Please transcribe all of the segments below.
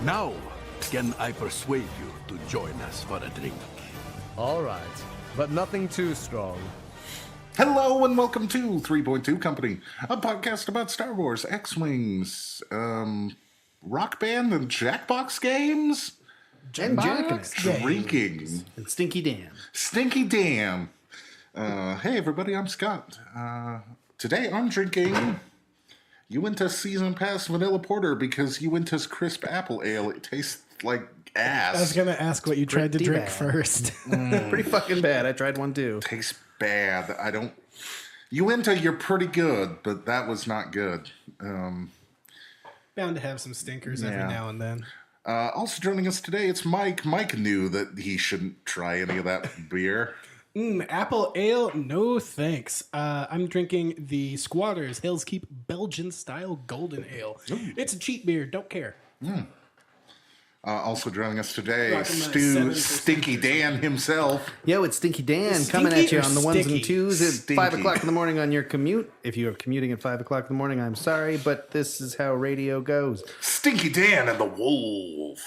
Now, can I persuade you to join us for a drink? All right, but nothing too strong. Hello and welcome to 3.2 Company, a podcast about Star Wars, X-Wings, Rock Band and Jackbox games? Jackbox Drinking. And Stinky Dan. Stinky Dan. Hey everybody, I'm Scott. Today I'm drinking Uinta Season Pass Vanilla Porter because Uinta's Crisp Apple Ale, it tastes like ass. I was going to ask what you tried to Pretty drink bad. first. Pretty fucking bad. I tried one too. Tastes bad. Uinta, you're pretty good, but that was not good. Bound to have some stinkers every Yeah. now and then. Also joining us today, it's Mike. Mike knew that he shouldn't try any of that beer. Apple ale, no thanks. I'm drinking the Squatters Hills Keep Belgian Style Golden Ale. It's a cheap beer, don't care. Also joining us today, Rocking my Stu 7% Stinky Dan himself. Yo, it's Stinky Dan Is coming stinky at you or on the ones sticky? and twos at Stinky. 5 o'clock in the morning on your commute. If you are commuting at 5 o'clock in the morning, I'm sorry, but this is how radio goes. Stinky Dan and the Wolf.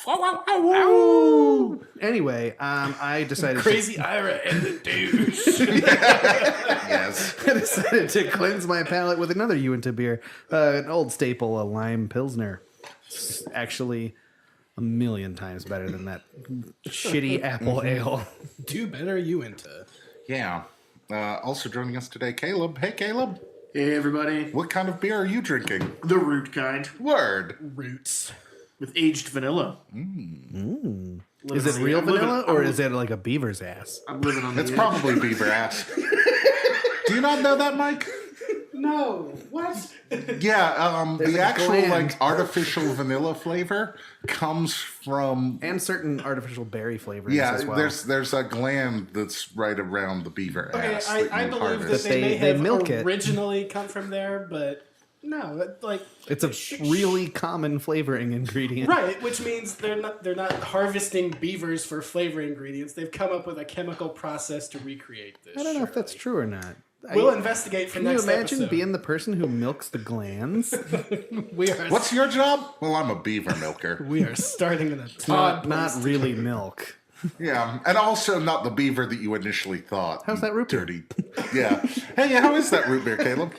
Anyway, I decided Crazy Ira and the douche. Yes. I decided to cleanse my palate with another Uinta beer, an old staple, a lime pilsner. It's actually a million times better than that shitty apple ale. Do better, you into. Yeah. Also joining us today, Caleb. Hey, Caleb. Hey everybody, What kind of beer are you drinking? the root kind Word. Roots. with aged vanilla. Is it real vanilla or is it like a beaver's ass? I'm living on the It's edge. probably beaver ass. Do you not know that, Mike? No, what? Yeah, There's the a actual gland. artificial vanilla flavor comes from And certain artificial berry flavors yeah. as well. There's a gland that's right around the beaver Okay, ass. I that you believe harvest. that They- they may they have milk it. originally come from there, but no, like It's a really common flavoring ingredient. right, which means they're not harvesting beavers for flavor ingredients. They've come up with a chemical process to recreate this. I don't know if that's true or not. We'll investigate for Can you next imagine episode. being the person who milks the glands? We are What's your job? Well, I'm a beaver milker. we are starting in a not, Todd not really milk. Yeah, and also not the beaver that you initially thought. How's that root beer? dirty? Yeah. Hey, how is that root beer, Caleb?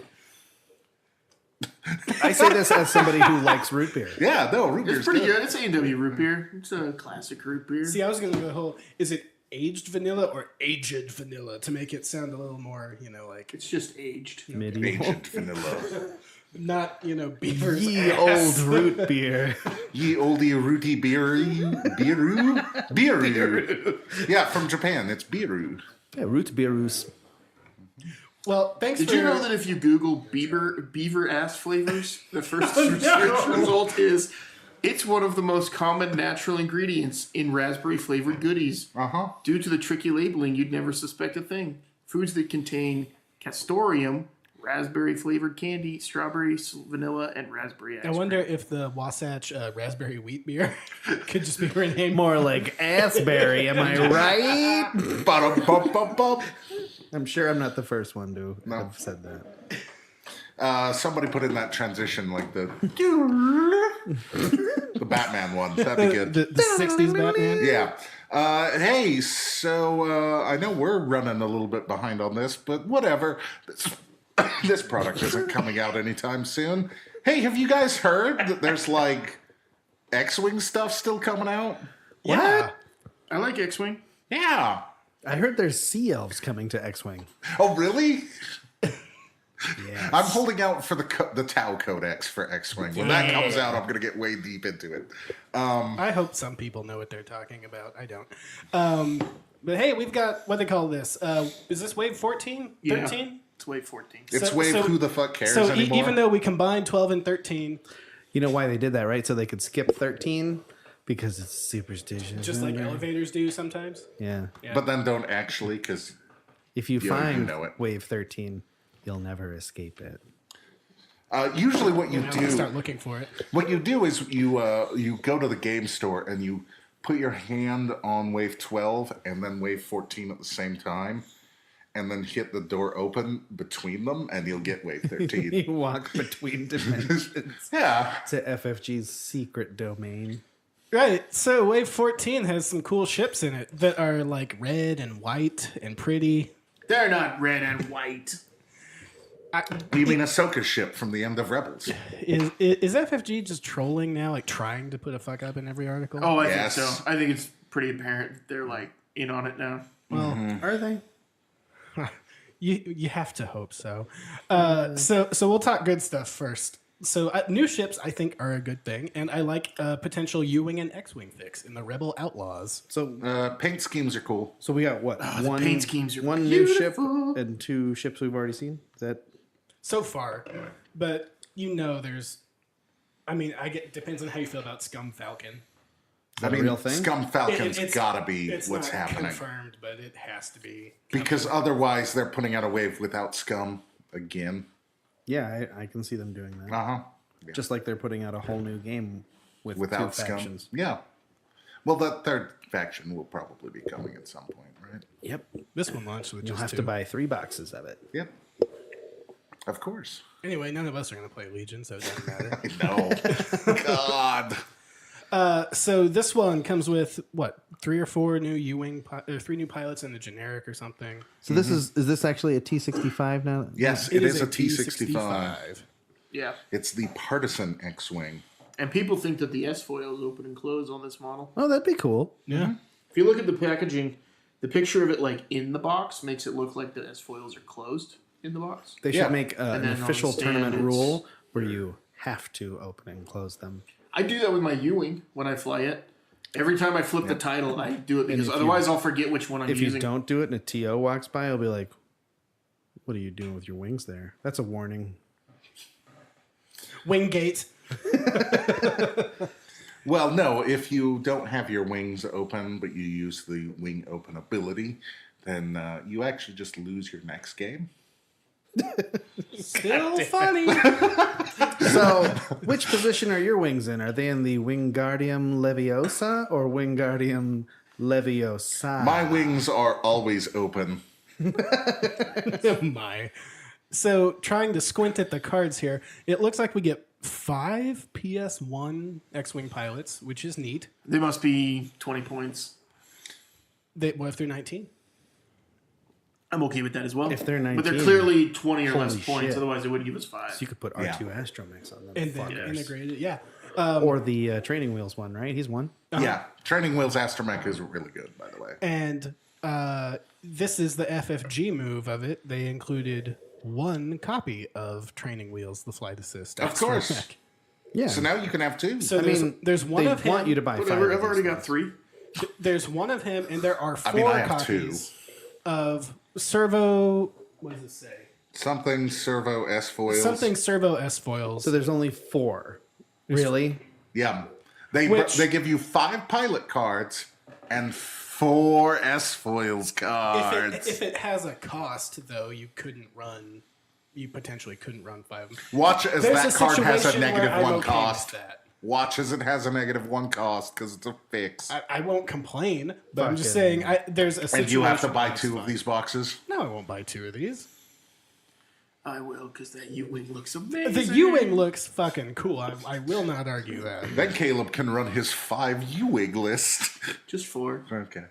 I say this as somebody who likes root beer. Yeah, no, root beer's It's pretty good. It's A&W root beer. It's a classic root beer. See, I was going to go the whole is it aged vanilla or aged vanilla to make it sound a little more, like It's just aged. Medieval. Ancient vanilla. not, beaver's Ye ass. old root beer. Ye oldie rooty beeru. Yeah, from Japan. It's beeru. Yeah, root beerus. Well, thanks Did for you know that if you Google beaver ass flavors, the first Oh, search result is it's one of the most common natural ingredients in raspberry flavored goodies. Uh-huh. Due to the tricky labeling, you'd never suspect a thing. Foods that contain castorium, raspberry flavored candy, strawberry, vanilla, and raspberry ice I wonder if the Wasatch raspberry wheat beer could just be renamed. More like assberry, am I right? Ba-dum-bum-bum-bum. I'm sure I'm not the first one to have said that. Somebody put in that transition like the Batman one. That'd be good. The 60s Batman. Yeah. Hey, so I know we're running a little bit behind on this, but whatever. This product isn't coming out anytime soon. Hey, have you guys heard that there's like X-Wing stuff still coming out? Yeah. I like X-Wing. Yeah. I heard there's sea elves coming to X-Wing. Oh, really? Yeah. I'm holding out for the Tau Codex for X-Wing. When that comes out, I'm going to get way deep into it. I hope some people know what they're talking about. I don't. But hey, we've got what they call this. Is this wave 14? 13? Yeah. It's wave 14. It's So- wave so- who the fuck cares So anymore. even though we combined 12 and 13, You know why they did that, right? So they could skip 13 because it's superstitious. just like remember? elevators do sometimes. Yeah. But then don't actually, because If you you find know it. wave 13, you'll never escape it. usually what you Now I'm gonna do, start looking for it. what you do is you go to the game store and you put your hand on wave 12 and then wave 14 at the same time, and then hit the door open between them, and you'll get wave 13. You walk between dimensions Yeah. to FFG's secret domain. Right. So Wave 14 has some cool ships in it that are like red and white and pretty. They're not red and white. You mean Ahsoka's ship from the end of Rebels? Is FFG just trolling now, like trying to put a fuck up in every article? Oh, I Yes. think so. I think it's pretty apparent that they're like in on it now. well, Are they? you have to hope so. So we'll talk good stuff first. So new ships, I think, are a good thing, and I like potential U-wing and X-wing fix in the Rebel Outlaws. So Paint schemes are cool. so we got what? the paint schemes are one new ship beautiful. and 2 ships we've already seen. Is that So far, but there's. I mean, depends on how you feel about Scum Falcon. I mean, real thing? Scum Falcon's It's- gotta be it's what's not happening. confirmed, but it has to be. Because otherwise, they're putting out a wave without Scum again. yeah? I can see them doing that. Uh huh. Just like they're putting out a whole new game with Without 2 Scum. factions. Yeah. Well, the third faction will probably be coming at some point, right? Yep. This one launched with You'll just have 2. to buy 3 boxes of it. Yep. Of course. Anyway, none of us are going to play Legion, so it doesn't matter. No. God. So this one comes with what 3 or 4 new U-wing, or 3 new pilots and a generic or something. So this is this actually a T65 now? Yes, it is a T-65. Yeah. It's the Partisan X-Wing. And people think that the S foils open and close on this model. Oh, that'd be cool. Yeah. If you look at the packaging, the picture of it like in the box makes it look like the S foils are closed in the box. They Yeah. should make And an then on the official stand, tournament it's- rule where you have to open and close them. I do that with my U-wing when I fly it. Every time I flip the title, I do it because if you- otherwise I'll forget which one I'm If using. you don't do it and a TO walks by, I'll be like, what are you doing with your wings there? That's a warning. Wingate. Well, no, if you don't have your wings open, but you use the wing open ability, then you actually just lose your next game. Still funny. So, which position are your wings in? Are they in the Wingardium Leviosa or Wingardium Leviosa? My wings are always open. My. So trying to squint at the cards here, it looks like we get 5 PS1 X-wing pilots, which is neat. They must be 20 points. What if they're 19? I'm okay with that as well. If they're But they're 19, clearly 20 or less holy points, shit. otherwise they wouldn't give us 5. So you could put Yeah. R2 Astromix on them. And then fuckers. integrate it, yeah. Or the training wheels one, right? He's one. Yeah, Training Wheels Astromech is really good, by the way. And this is the FFG move of it. They included 1 copy of Training Wheels, the Flight Assist. Of course. Astromech. Yeah. So now you can have 2. So I mean, there's one they of him. want you to buy 5. Whatever, of I've already these got things. 3. There's one of him, and there are 4 I have copies of Servo. What does it say? Something Servo S foils. Something Servo S foils. So there's only 4. Really? Yeah. They Which- they give you 5 pilot cards and 4 S foils cards. if it has a cost, though, you couldn't run. You potentially couldn't run 5 of them. Watch as There's that a card has a situation where negative I'm 1 okay with cost. that. Watch as it has a negative 1 cost because it's a fix. I won't complain, but I'm just Fucking- saying there's a situation. And you have to buy where it's 2 of fine. these boxes. No, I won't buy 2 of these. I will, because that U-wing looks amazing. The U-wing looks fucking cool. I will not argue that. Then Caleb can run his 5 U-Wing list. Just 4. Okay.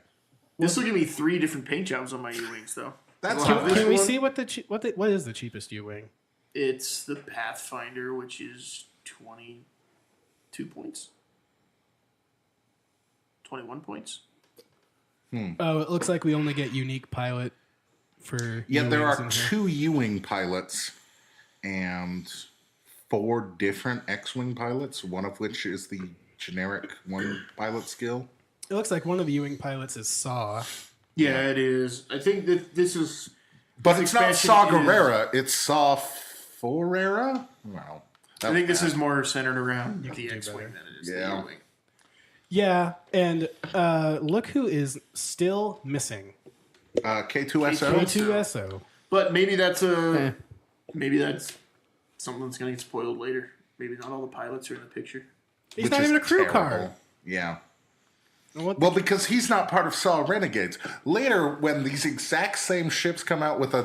This will give me 3 different paint jobs on my U-wings, though. That's We'll fine. have this Can we one. see what is the cheapest U-wing? It's the Pathfinder, which is 22 points. 21 points. Oh, it looks like we only get unique pilot for. Yeah, there U-wings are in here. 2 U-Wing pilots and 4 different X-Wing pilots, one of which is the generic 1 pilot skill. It looks like one of the U-wing pilots is Saw. Yeah, it is. I think that this is... But this it's not expansion Saw is- Gerrera, it's Saw Forera? Well, I think this is more centered around the do X-Wing better. than it is Yeah. the U-Wing. Yeah, and look who is still missing. K2SO? K2SO. But maybe that's maybe that's something that's going to get spoiled later. Maybe not all the pilots are in the picture. He's which not is even a crew terrible. card. Yeah. What Well, because he's not part of Saw Renegades. Later, when these exact same ships come out with a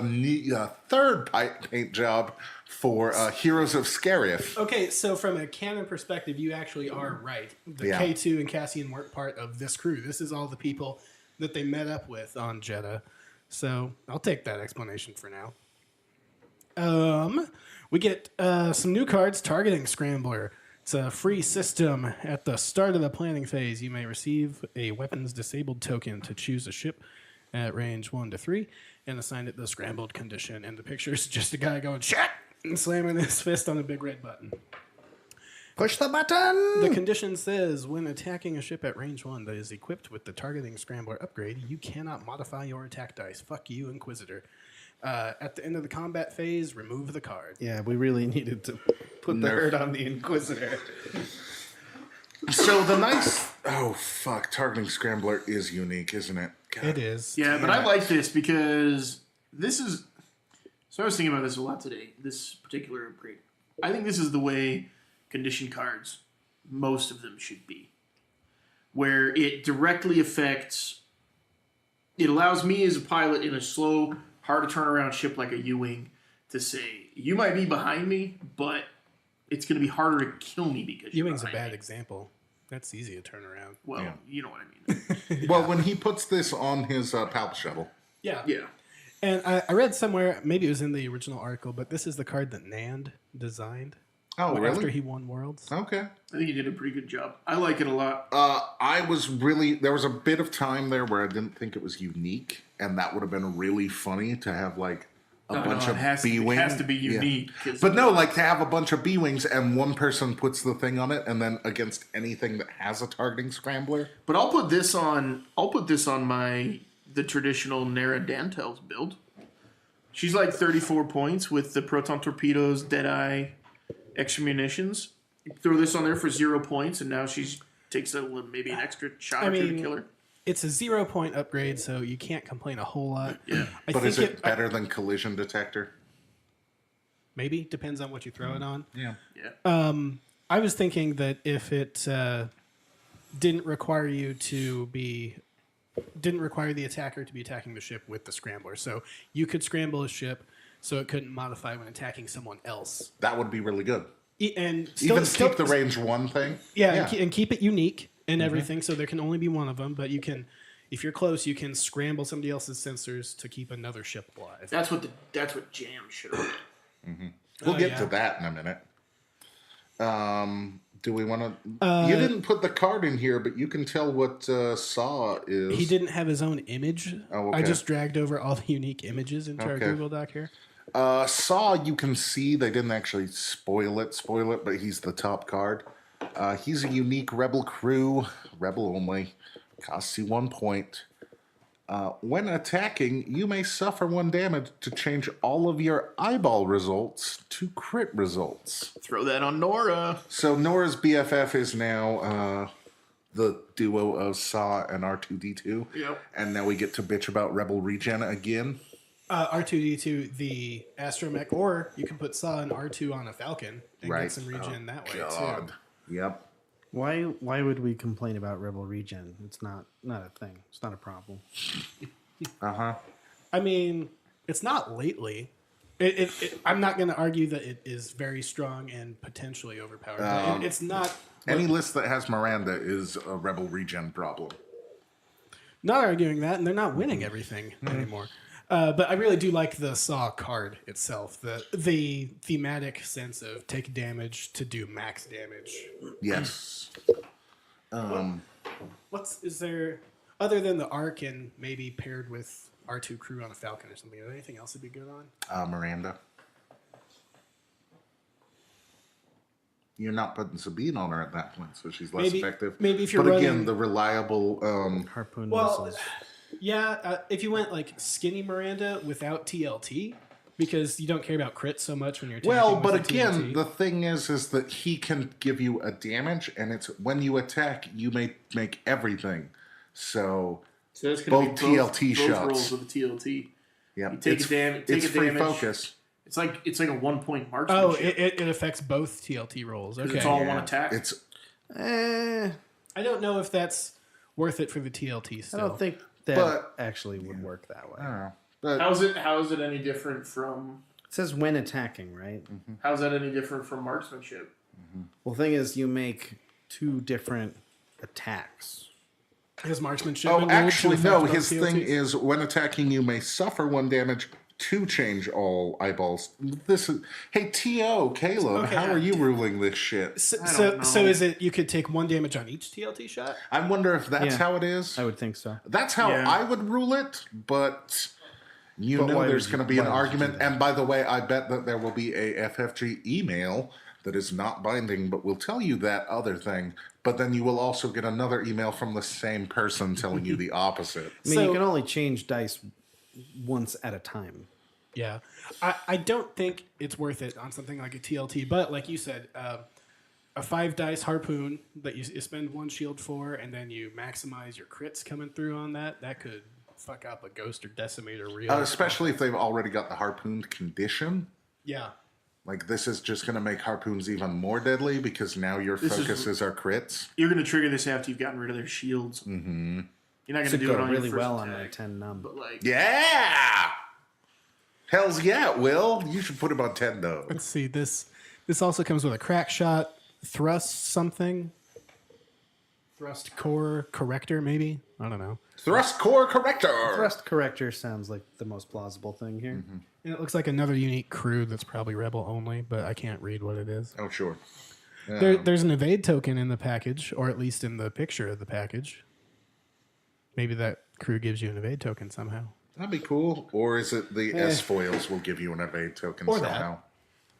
third paint job for Heroes of Scarif. Okay, so from a canon perspective, you actually are right. The Yeah. K2 and Cassian weren't part of this crew. This is all the people that they met up with on Jeddah. So I'll take that explanation for now. We get some new cards, Targeting Scrambler. It's a free system. At the start of the planning phase, you may receive a weapons disabled token to choose a ship at range 1 to 3 and assign it the scrambled condition. And the picture is just a guy going, shit, and slamming his fist on a big red button. Push the button. The condition says when attacking a ship at range 1 that is equipped with the Targeting Scrambler upgrade, you cannot modify your attack dice. Fuck you, Inquisitor. At the end of the combat phase, remove the card. Yeah, we really needed to put the hurt on the Inquisitor. So the nice... Oh, fuck. Targeting Scrambler is unique, isn't it? God. It is. Yeah, but I like this because this is. So I was thinking about this a lot today. This particular upgrade. I think this is the way condition cards, most of them should be, where it directly affects. It allows me as a pilot in a slow, hard to turn around ship like a U-wing to say, you might be behind me, but it's going to be harder to kill me because you're Ewing's a behind bad me. example. That's easy to turn around. Well, Yeah. you know what I mean. Well, when he puts this on his Palp Shuttle. Yeah. Yeah. And I read somewhere, maybe it was in the original article, but this is the card that Nand designed Oh, really? after he won Worlds. Okay. I think he did a pretty good job. I like it a lot. There was a bit of time there where I didn't think it was unique, and that would have been really funny to have like a bunch of B-wings. It has to be Yeah. unique. 'Cause But no, like to have a bunch of B-wings and one person puts the thing on it, and then against anything that has a targeting scrambler. But I'll put this on the traditional Nara Dantel's build. She's like 34 points with the proton torpedoes, Deadeye, extra munitions. Throw this on there for 0 points, and now she's takes maybe an extra shot or two to kill her. It's a 0-point upgrade, so you can't complain a whole lot. Yeah. But is it better than collision detector? Maybe. Depends on what you throw it on. Yeah. Yeah. I was thinking that if it didn't require the attacker to be attacking the ship with the scrambler, so you could scramble a ship, so it couldn't modify when attacking someone else, That would be really good. and Even keep the range 1 thing. yeah. And keep it unique and everything, so there can only be one of them. But you can, if you're close, you can scramble somebody else's sensors to keep another ship alive. That's what Jam should have done. We'll get yeah. to that in a minute. Do we want to? You didn't put the card in here, but you can tell what Saw is. He didn't have his own image. Oh, I okay. just dragged over all the unique images into our Okay. Google Doc here. Saw, you can see they didn't actually spoil it, but he's the top card. He's a unique rebel crew, rebel only, costs you 1 point. When attacking, you may suffer 1 damage to change all of your eyeball results to crit results. Throw that on Nora. So Nora's BFF is now the duo of Saw and R2D2. Yep. And now we get to bitch about Rebel Regen again. R2D2, the astromech, or you can put Saw and R2 on a Falcon and Right. get some regen that way God. too. Yep. Why would we complain about Rebel Regen? It's not a thing. It's not a problem. I mean, it's not lately. I'm not going to argue that it is very strong and potentially overpowered. But it's not. Any list that has Miranda is a Rebel Regen problem. Not arguing that, and they're not winning everything anymore. But I really do like the Saw card itself. The thematic sense of take damage to do max damage. Yes. Is there other than the Arc and maybe paired with R2 crew on a Falcon or something? Is there anything else that'd be good on? Miranda. You're not putting Sabine on her at that point, so she's less Maybe- effective. maybe if you're But again, running- the reliable. Harpoon Well, missiles. yeah. If you went like skinny Miranda without TLT, because you don't care about crit so much when you're attacking Well, with but the again, TLT. the thing is that he can give you a damage, and it's when you attack, you may make everything. So So that's going both to be TLT both shots. rolls with the TLT. yeah, You take it's, a damage. Take it's a free damage. focus. It's like a 1 point marksmanship. it affects both TLT rolls. Okay. It's all Yeah. one attack. It's I I don't know if that's worth it for the TLT still. don't think that But- actually would work that way. I don't know. But How is it any different from It says when attacking, right? How's that any different from marksmanship? Well, the thing is, you make 2 different attacks. His marksmanship. Oh, and actually, rolled no. to His affect thing TLTs? is when attacking, you may suffer 1 damage to change all eyeballs. This is. Hey, T.O. Caleb, Okay. how are you ruling this shit? So, I don't so, know. so is it you could take 1 damage on each TLT shot? I wonder if that's Yeah. how it is. I would think so. That's how Yeah. I would rule it, but you But know why there's would you- going to be an why would you do argument. that? And by the way, I bet that there will be a FFG email that is not binding, but will tell you that other thing. But then you will also get another email from the same person telling you the opposite. I mean, So- you can only change dice once at a time. Yeah, I don't think it's worth it on something like a TLT. But like you said, a 5 dice harpoon that you spend 1 shield for, and then you maximize your crits coming through on that. That could fuck up a ghost or decimator real. Especially if they've already got the harpooned condition. Yeah. Like, this is just going to make harpoons even more deadly because now your This is- focuses are crits. You're going to trigger this after you've gotten rid of their shields. Mm-hmm. You're not going to Should do go it on really your first well attack, on my 10 numb. But like, Yeah! Hells yeah, it will. You should put him on 10, though. Let's see this. This also comes with a crack shot, thrust something, thrust core corrector maybe. I don't know. Thrust core corrector! Thrust corrector sounds like the most plausible thing here. And it looks like another unique crew that's probably rebel only, but I can't read what it is. Oh, sure. There's an evade token in the package, or at least in the picture of the package. Maybe that crew gives you an evade token somehow. That'd be cool. Or is it the S foils will give you an evade token Or that. somehow?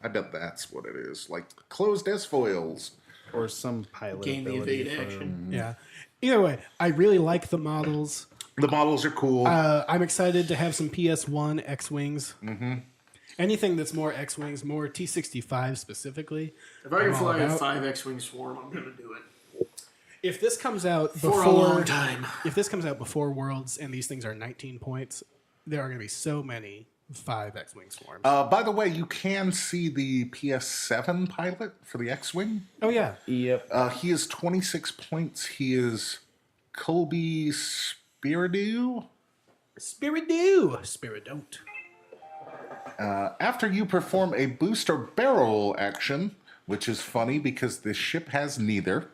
I bet that's what it is. Like closed S foils. Or some pilot gain the ability evade for- action. Yeah. Either way, I really like the models. The models are cool. I'm excited to have some PS1 X-Wings. Mm-hmm. Anything that's more X-Wings, more T-65 specifically. If I can I'm all fly a about. 5 X-Wing swarm, I'm going to do it. If this comes out For a long time. If this comes out before Worlds and these things are 19 points, there are going to be so many 5 X-Wing swarms. By the way, you can see the PS7 pilot for the X-Wing. Oh yeah. Yep. He is 26 points. He is Colby Spiridu. Spiridont. After you perform a boost or barrel action, which is funny because this ship has neither,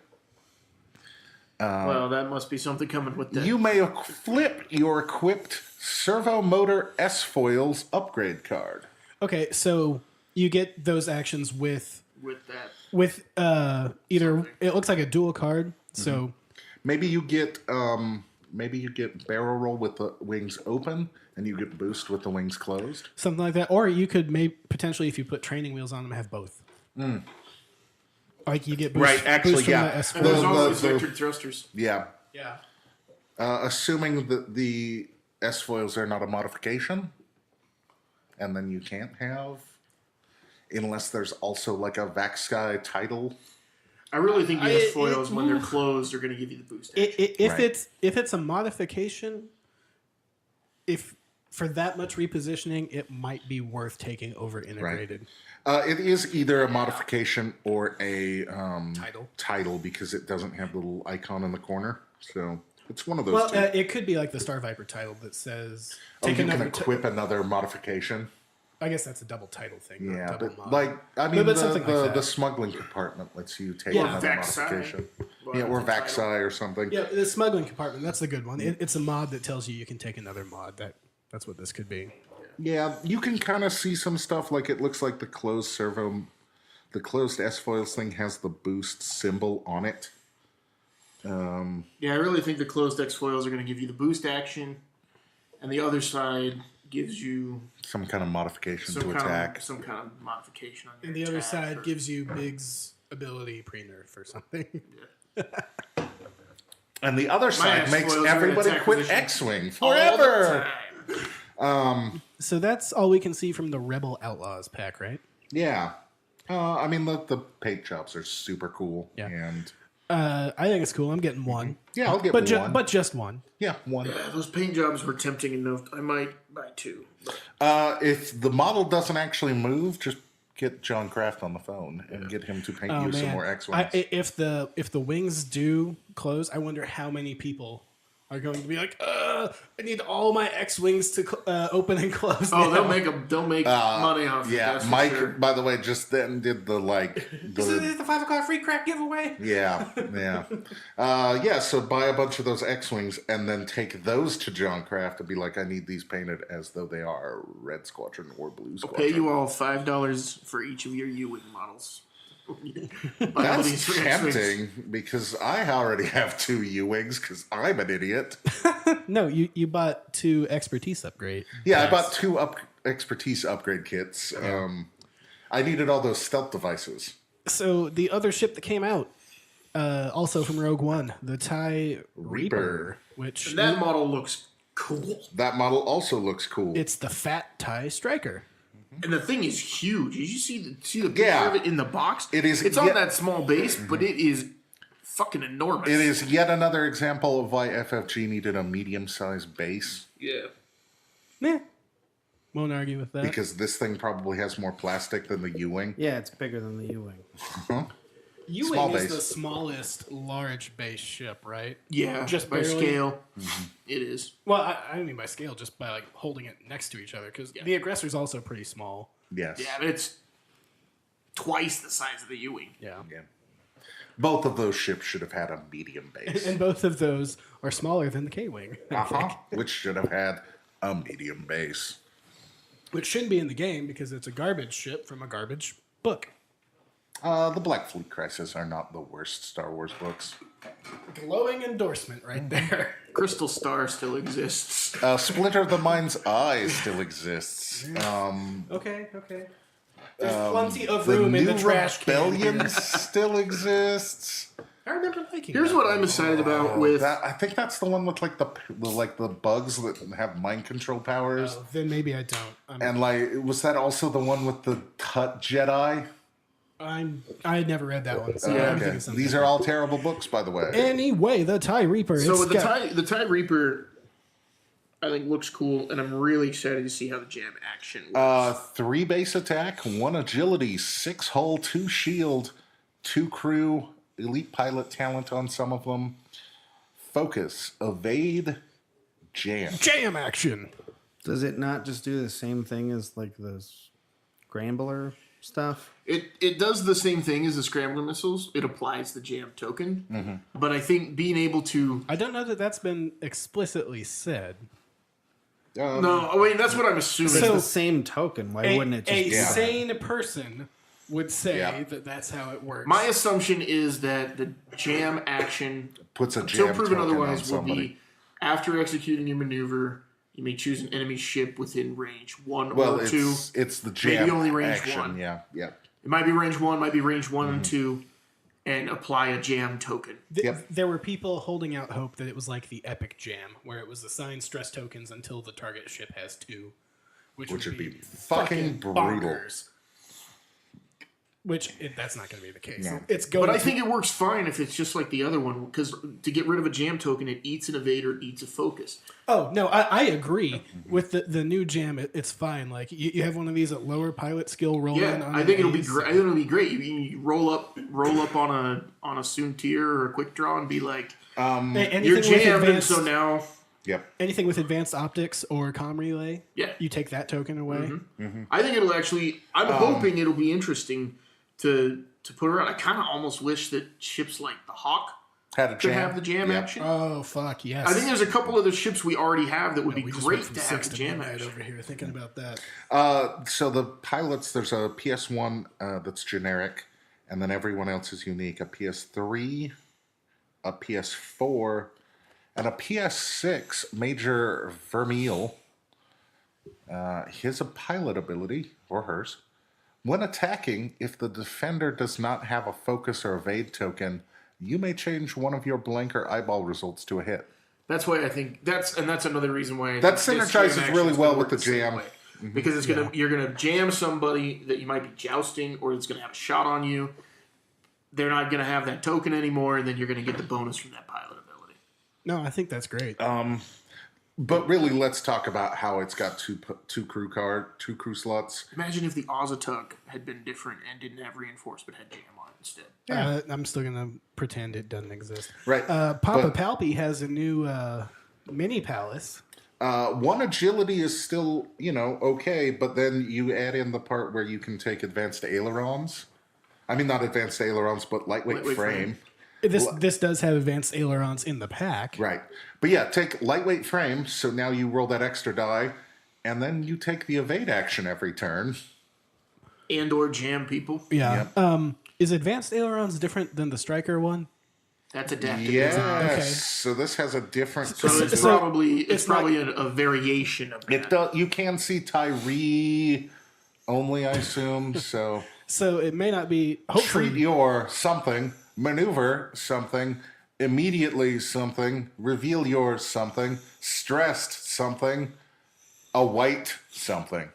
Well, that must be something coming with that. you may flip your equipped servo motor S foils upgrade card. Okay, so you get those actions with with that. either it looks like a dual card. So Maybe you get barrel roll with the wings open, and you get boost with the wings closed. something like that, or you could potentially, if you put training wheels on them, have both. Like you get boost, Right, actually, boost from yeah. the S4. And there's The- always the- vectored thrusters. Yeah, Yeah. assuming that the S foils are not a modification, and then you can't have, unless there's also like a Vaxsky title. I really think the I- S foils, when they're oof. closed, are going to give you the boost. action. If Right. it's a modification, if for that much repositioning, it might be worth taking over integrated. It is either a modification or a Title. because it doesn't have the little icon in the corner. So it's one of those Well, two. it could be like the Star Viper title that says Oh, take you can another. equip another modification. I guess that's a double title thing. not Yeah, double but mod. like I mean, But something like that. the smuggling compartment lets you take Yeah. another Vaxi. modification. Well, Yeah, or it's a title. Vaxi or something. yeah, the smuggling compartment. That's the good one. It's a mod that tells you can take another mod. That's what this could be. Yeah, you can kind of see some stuff. Like it looks like the closed S foils thing has the boost symbol on it. Yeah, I really think the closed X foils are going to give you the boost action, and the other side gives you Some kind of modification some to kind attack. of modification on your And the other attack side or- gives you Big's ability pre-nerf or something. And the other side S makes foils are in everybody attack quit position X-wing all the forever. time. So that's all we can see from the Rebel Outlaws pack, right? Yeah. I mean, the paint jobs are super cool. Yeah. And I think it's cool. I'm getting one. yeah, I'll get But one. but just one. yeah, one. Yeah, those paint jobs were tempting enough. I might buy 2. If the model doesn't actually move, just get John Kraft on the phone and get him to paint you some more X-wings. If the wings do close, I wonder how many people are going to be like, I need all my X-wings to open and close. Oh, now. they'll make money off it. Yeah, That's for Mike. sure. By the way, just then did the This is the 5 o'clock free crack giveaway. yeah. Yeah. So buy a bunch of those X-wings and then take those to John Craft and be like, I need these painted as though they are Red Squadron or Blue Squadron. Pay you all $5 for each of your U-wing models. Buy all That's these for X-wings. tempting because I already have 2 U-wings because I'm an idiot. No, you bought 2 expertise upgrade. Yeah, I bought 2 expertise upgrade kits. I needed all those stealth devices. So the other ship that came out, also from Rogue One, the TIE Reaper, which And that model looks cool. That model also looks cool. it's the fat TIE Striker. And the thing is huge. Did you see the picture Yeah. of it in the box? It is- It's on yeah. that small base, but it is fucking enormous. It is yet another example of why FFG needed a medium-sized base Yeah. Yeah, won't argue with that. because this thing probably has more plastic than the U-wing. Yeah, it's bigger than the U-wing. Small U-wing is base. the smallest large base ship, right? Yeah. Just by barely. scale. It is. Well, I don't mean by scale, just by like holding it next to each other, because the aggressor's also pretty small. Yes. Yeah, but it's twice the size of the U-wing. Yeah. Yeah. Both of those ships should have had a medium base. And both of those are smaller than the K-wing, I think. Which should have had a medium base. Which shouldn't be in the game because it's a garbage ship from a garbage book. The Black Fleet Crisis are not the worst Star Wars books. Glowing endorsement right there. Crystal Star still exists. Splinter the Mind's Eye still exists. Okay. There's plenty of The room in the New trash can. Rebellion still exists. I remember liking Here's that. what I'm excited about with. I think that's the one with like the bugs that have mind control powers. Oh, then maybe I don't. And like, was that also the one with the Tut Jedi? I had never read that one. So I'm Okay. thinking something. These are all terrible books, by the way. Anyway, the TIE Reaper. So it's with got- the TIE Reaper, I think looks cool, and I'm really excited to see how the jam action works. 3 base attack, 1 agility, 6 hull, 2 shield, 2 crew, elite pilot talent on some of them. Focus, evade, jam. jam action. Does it not just do the same thing as like the Scrambler stuff? It does the same thing as the Scrambler missiles. It applies the jam token, but I think being able to I don't know that that's been explicitly said. no, I mean that's what I'm assuming. It's So- the same token. Why wouldn't it just a be that? sane person would say Yeah. that that's how it works. My assumption is that the jam action, Puts a until jam proven token otherwise, on will somebody. be after executing your maneuver. You may choose an enemy ship within range 1 Well, or 2. it's the jam only range action. 1. Yeah. It might be range 1, might be range 1 and 2, and apply a jam token. Yep. There were people holding out hope that it was like the Epic Jam, where it was assigned stress tokens until the target ship has 2. Which would be fucking brutal. bonkers. That's not going to be the case. No. It's going But I to- think it works fine if it's just like the other one, because to get rid of a jam token, it eats an evade or eats a focus. Oh no, I agree with the new jam. It's fine. Like you have one of these at lower pilot skill roll in. Yeah, On I think an it'll be ace. great. I think it'll be great. You roll up on a Soontir or a quick draw and be like, Anything you're with jammed, and advanced- so now Yep. anything with advanced optics or comm relay. Yeah. you take that token away. I think it'll actually. I'm hoping it'll be interesting to put around. I kind of almost wish that ships like the Hawk Had a could jam. have the jam Yep. action. Oh fuck yes! I think there's a couple other ships we already have that would be we just great went from to have 6 the to jam midnight action. over here thinking about that. So the pilots, there's a PS1 that's generic, and then everyone else is unique. A PS3, a PS4, and a PS6. Major Vermeil. His a pilot ability, or hers. When attacking, if the defender does not have a focus or evade token, you may change one of your blank or eyeball results to a hit. That's why I think that's another reason why That this synergizes jam really action's well gonna with work the same jam. way. Because it's you're gonna jam somebody that you might be jousting or it's gonna have a shot on you. They're not gonna have that token anymore, and then you're gonna get the bonus from that pilot ability. No, I think that's great. But really, let's talk about how it's got two crew slots. Imagine if the Ozatug had been different and didn't have reinforced but had jam on it. instead. I'm still gonna pretend it doesn't exist. Right. Papa But- Palpy has a new mini palace. One agility is still, okay, but then you add in the part where you can take advanced ailerons. I mean, not advanced ailerons, but lightweight Lightweight frame. frame. This does have advanced ailerons in the pack. Right. But yeah, take lightweight frame, so now you roll that extra die, and then you take the evade action every turn. And or jam people. Yeah. Is advanced ailerons different than the striker one? That's adaptive. Yes. Okay. So this has a different. So it's So probably it's not- a variation of that. It does. You can see Tyree only, I assume. So So it may not be. Hopefully, treat your something, maneuver something, immediately something, reveal your something, stressed something, a white something.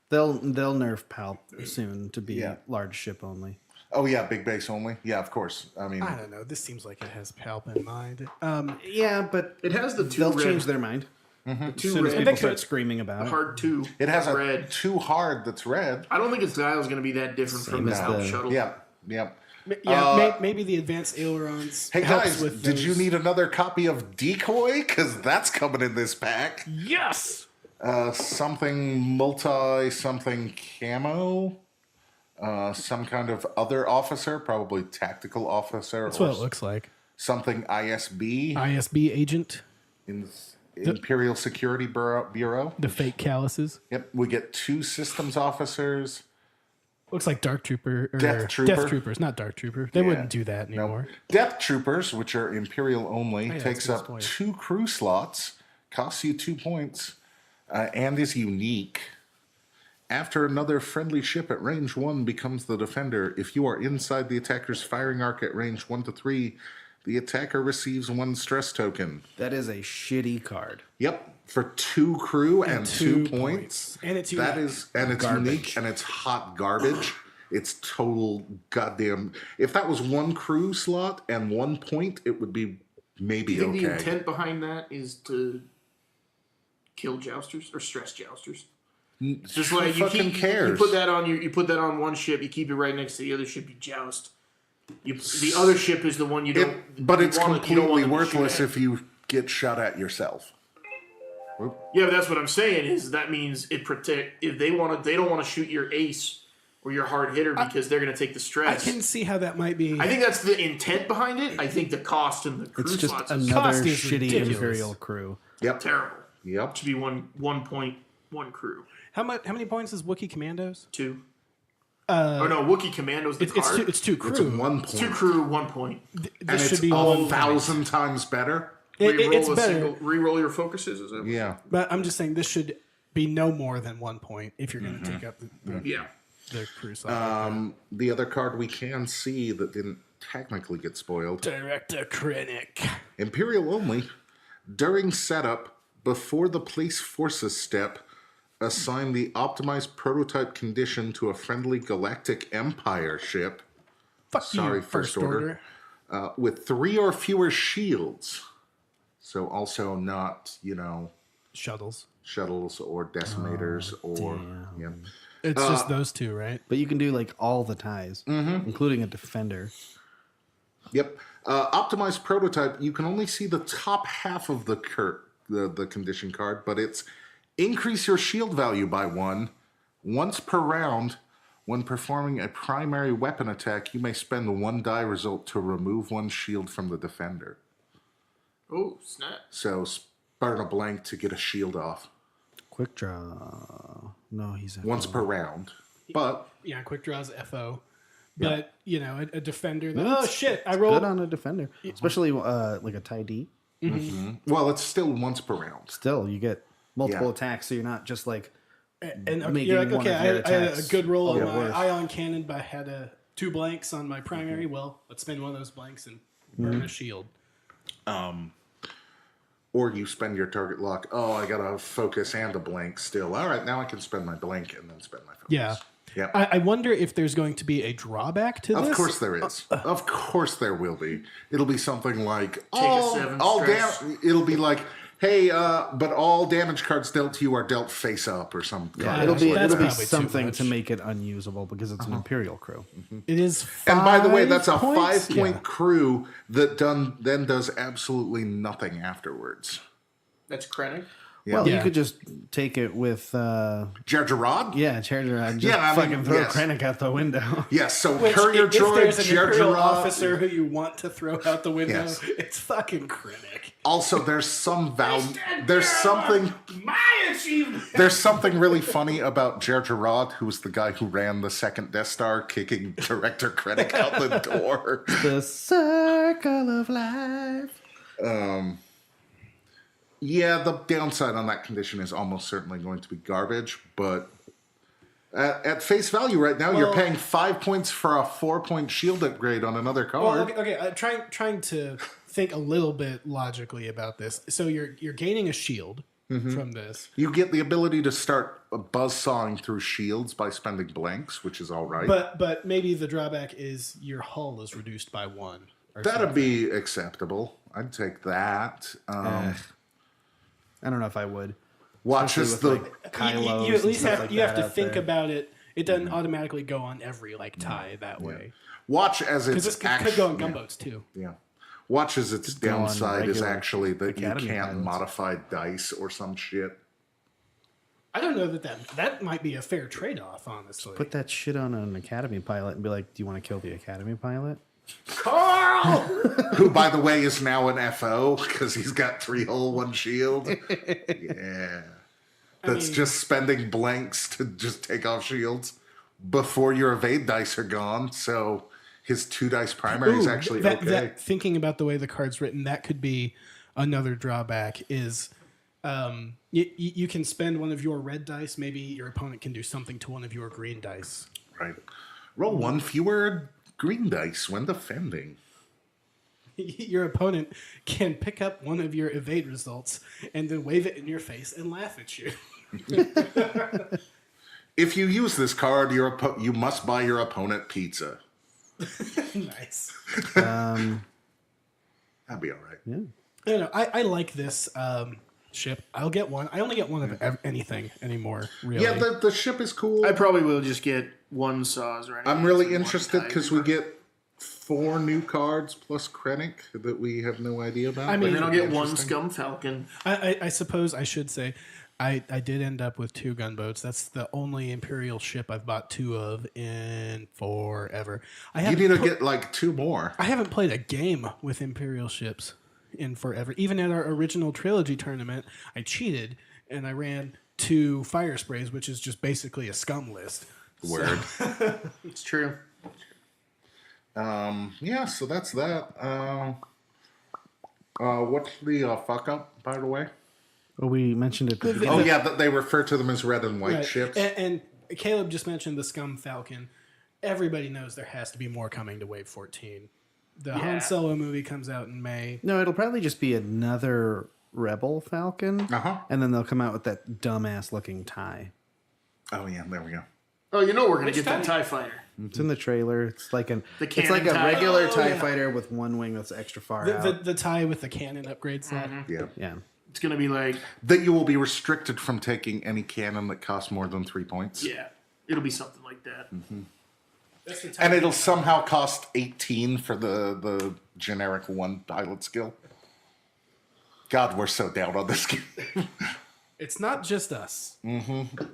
They'll nerf Palp soon to be Yeah. large ship only. Oh yeah, big base only. Yeah, of course. I mean, I don't know. This seems like it has Palp in mind. Yeah, but It has the two they'll red, change their mind two as soon as red, people start screaming about it. hard two. it has a red. too hard that's red. I don't think its dial is going to be that different from the as Palp the- shuttle. Yeah. Yeah, maybe the advanced ailerons. Hey helps guys, with did you those. need another copy of Decoy? Because that's coming in this pack. Yes. Something camo. Some kind of other officer, probably tactical officer. That's or what it looks like. something ISB, ISB agent, in Imperial Security Bureau. the fake calluses. Yep, we get 2 systems officers. Looks like Dark Trooper or Death Trooper. Death Troopers, not Dark Trooper. They wouldn't do that No. anymore. Depth Troopers, which are Imperial only, yeah, takes that's a up good point. 2 crew slots, costs you 2 points, and is unique. After another friendly ship at range 1 becomes the defender, if you are inside the attacker's firing arc at range 1 to 3, the attacker receives 1 stress token. That is a shitty card. Yep, for 2 crew and 2 2 points. And it's That unique. is, and it's Garbage. unique, and it's hot garbage. It's total goddamn. If that was 1 crew slot and 1 point, it would be maybe Do you think the okay. intent behind that is to kill jousters or stress jousters? Just Who like you fucking keep, cares? you put that on you put that on one ship, you keep it right next to the other ship, you joust. The other ship is the one you don't. But you it's want it- you don't want completely them to shoot worthless at. if you get shot at yourself. Yeah, but that's what I'm saying. Is that means it protect if they want to. They don't want to shoot your ace or your hard hitter because they're going to take the I stress. can see how that might be. I think that's the intent behind it. I think the cost and the crew It's just slots is another Cost is shitty ridiculous. Imperial crew. Yep. terrible. Yep. Should be one point, 1 crew. How many points is Wookiee Commandos? 2. Oh no, Wookiee Commandos. The It's card. two crew. It's 1 It's 2 point. crew, 1 point. And This it's should be 1,000 times better. It's better, Reroll your focuses. Is it? Yeah. but I'm just saying this should be no more than 1 point if you're going to take up Yeah. the crew slot. The other card we can see that didn't technically get spoiled. Director Krennic. Imperial only. During setup, before the place forces step, assign the optimized prototype condition to a friendly Galactic Empire ship. Fuck Sorry, you, First Order. With 3 or fewer shields. So also not, Shuttles. shuttles or decimators or yeah. It's just those 2, right? But you can do like all the ties, including a defender. Yep. Optimized prototype. You can only see the top half of the the condition card, but it's increase your shield value by 1 once per round. When performing a primary weapon attack, you may spend 1 die result to remove 1 shield from the defender. Oh snap! So burn a blank to get a shield off Quick draw. No, he's once per round. But Yeah, quick draws FO. But, a defender. That, That's oh, shit. I good rolled. on a defender, especially like a tie D. well, it's still once per round. Still, you get multiple Yeah. attacks, so you're not just like And okay, making you're like, one okay, of your I had a attacks good roll on get my worse. ion cannon, but I had 2 blanks on my primary. Well, let's spend one of those blanks and burn a shield. Or you spend your target lock. Oh, I got a focus and a blank still. All right, now I can spend my blank and then spend my focus. Yeah. Yeah. I wonder if there's going to be a drawback to this. Of course there is. Of course there will be. It'll be something like a 7 all stress. down. It'll be like, hey, but all damage cards dealt to you are dealt face up or something. Yeah, That's it'll be probably too something much. to make it unusable because it's an Imperial crew. It is. And by the way, that's a 5 points? 5-point Yeah. crew that then does absolutely nothing afterwards. That's Krennic. Well, Yeah. you could just take it with, Jar Jarrod? yeah, Charger and just Yeah, I mean, fucking throw yes. Krennic out the window. Yes, so Which, Courier if there's Droid, an Jar Imperial Jarod. officer who you want to throw out the window, Yes. it's fucking Krennic. Also, there's some there's something My achievement. there's something really funny about Jar Jarod, who was the guy who ran the second Death Star, kicking Director Krennic out the door. The circle of life. Yeah, the downside on that condition is almost certainly going to be garbage, but at face value right now, you're Well- paying 5 points for a 4-point shield upgrade on another card. Well, okay. Trying to think a little bit logically about this. So you're gaining a shield from this, You get the ability to start buzzsawing through shields by spending blanks, which is all right. but maybe the drawback is your hull is reduced by 1. Or That'd something. be acceptable. I'd take that. I don't know if I would. Watch as Especially the with, like, Kylos You at and least stuff have like you have that to out think there. about it. It doesn't automatically go on every tie that way. watch as Because its this could go on gunboats too. Yeah. Watch as its go on downside is regular actually that you Academy can't pilots. modify dice or some shit. I don't know that might be a fair trade off, honestly. Put that shit on an Academy pilot and be like, do you want to kill the Academy pilot? Carl. Who, by the way, is now an FO because he's got 3 hull, 1 shield. Yeah. That's just spending blanks to just take off shields before your evade dice are gone. So his 2 dice primary is Ooh, actually that, okay. that- thinking about the way the card's written, that could be another drawback. Is you can spend one of your red dice. Maybe your opponent can do something to one of your green dice. Right. Roll 1 fewer green dice when defending. Your opponent can pick up one of your evade results and then wave it in your face and laugh at you. If you use this card, you must buy your opponent pizza. Nice. That'd be all right. Yeah. I like this ship. I'll get one. I only get one of anything anymore. Really. Yeah, the ship is cool. I probably will just get 1 Saws right now. I'm really interested because we get 4 new cards plus Krennic that we have no idea about. I mean- And then I'll get 1 Interesting. Scum Falcon. I suppose I should say I did end up with 2 gunboats. That's the only Imperial ship I've bought 2 of in forever. You need to get like 2 more. I haven't played a game with Imperial ships in forever. Even at our original trilogy tournament, I cheated and I ran 2 fire sprays, which is just basically a scum list. Word. It's true. Yeah, so that's that. What's the fuck up, by the way? Well, we mentioned it. Oh, yeah, that they refer to them as red and white Right. ships. And Caleb just mentioned the Scum Falcon. Everybody knows there has to be more coming to Wave 14. The Han Solo movie comes out in May. No, it'll probably just be another Rebel Falcon. Uh-huh. And then they'll come out with that dumbass looking tie. Oh, yeah, there we go. Oh, you know we're going to Which get that time? TIE Fighter. It's in the trailer. It's like The it's like cannon a tie. regular Oh, TIE yeah. fighter with one wing that's extra far out. The tie with the cannon upgrade slot. Yeah. Yeah. It's going to be like, That you will be restricted from taking any cannon that costs more than 3 points. yeah, it'll be something like that. That's the tie. And it'll somehow cost 18 for the generic 1 pilot skill. God, we're so down on this game. It's not just us.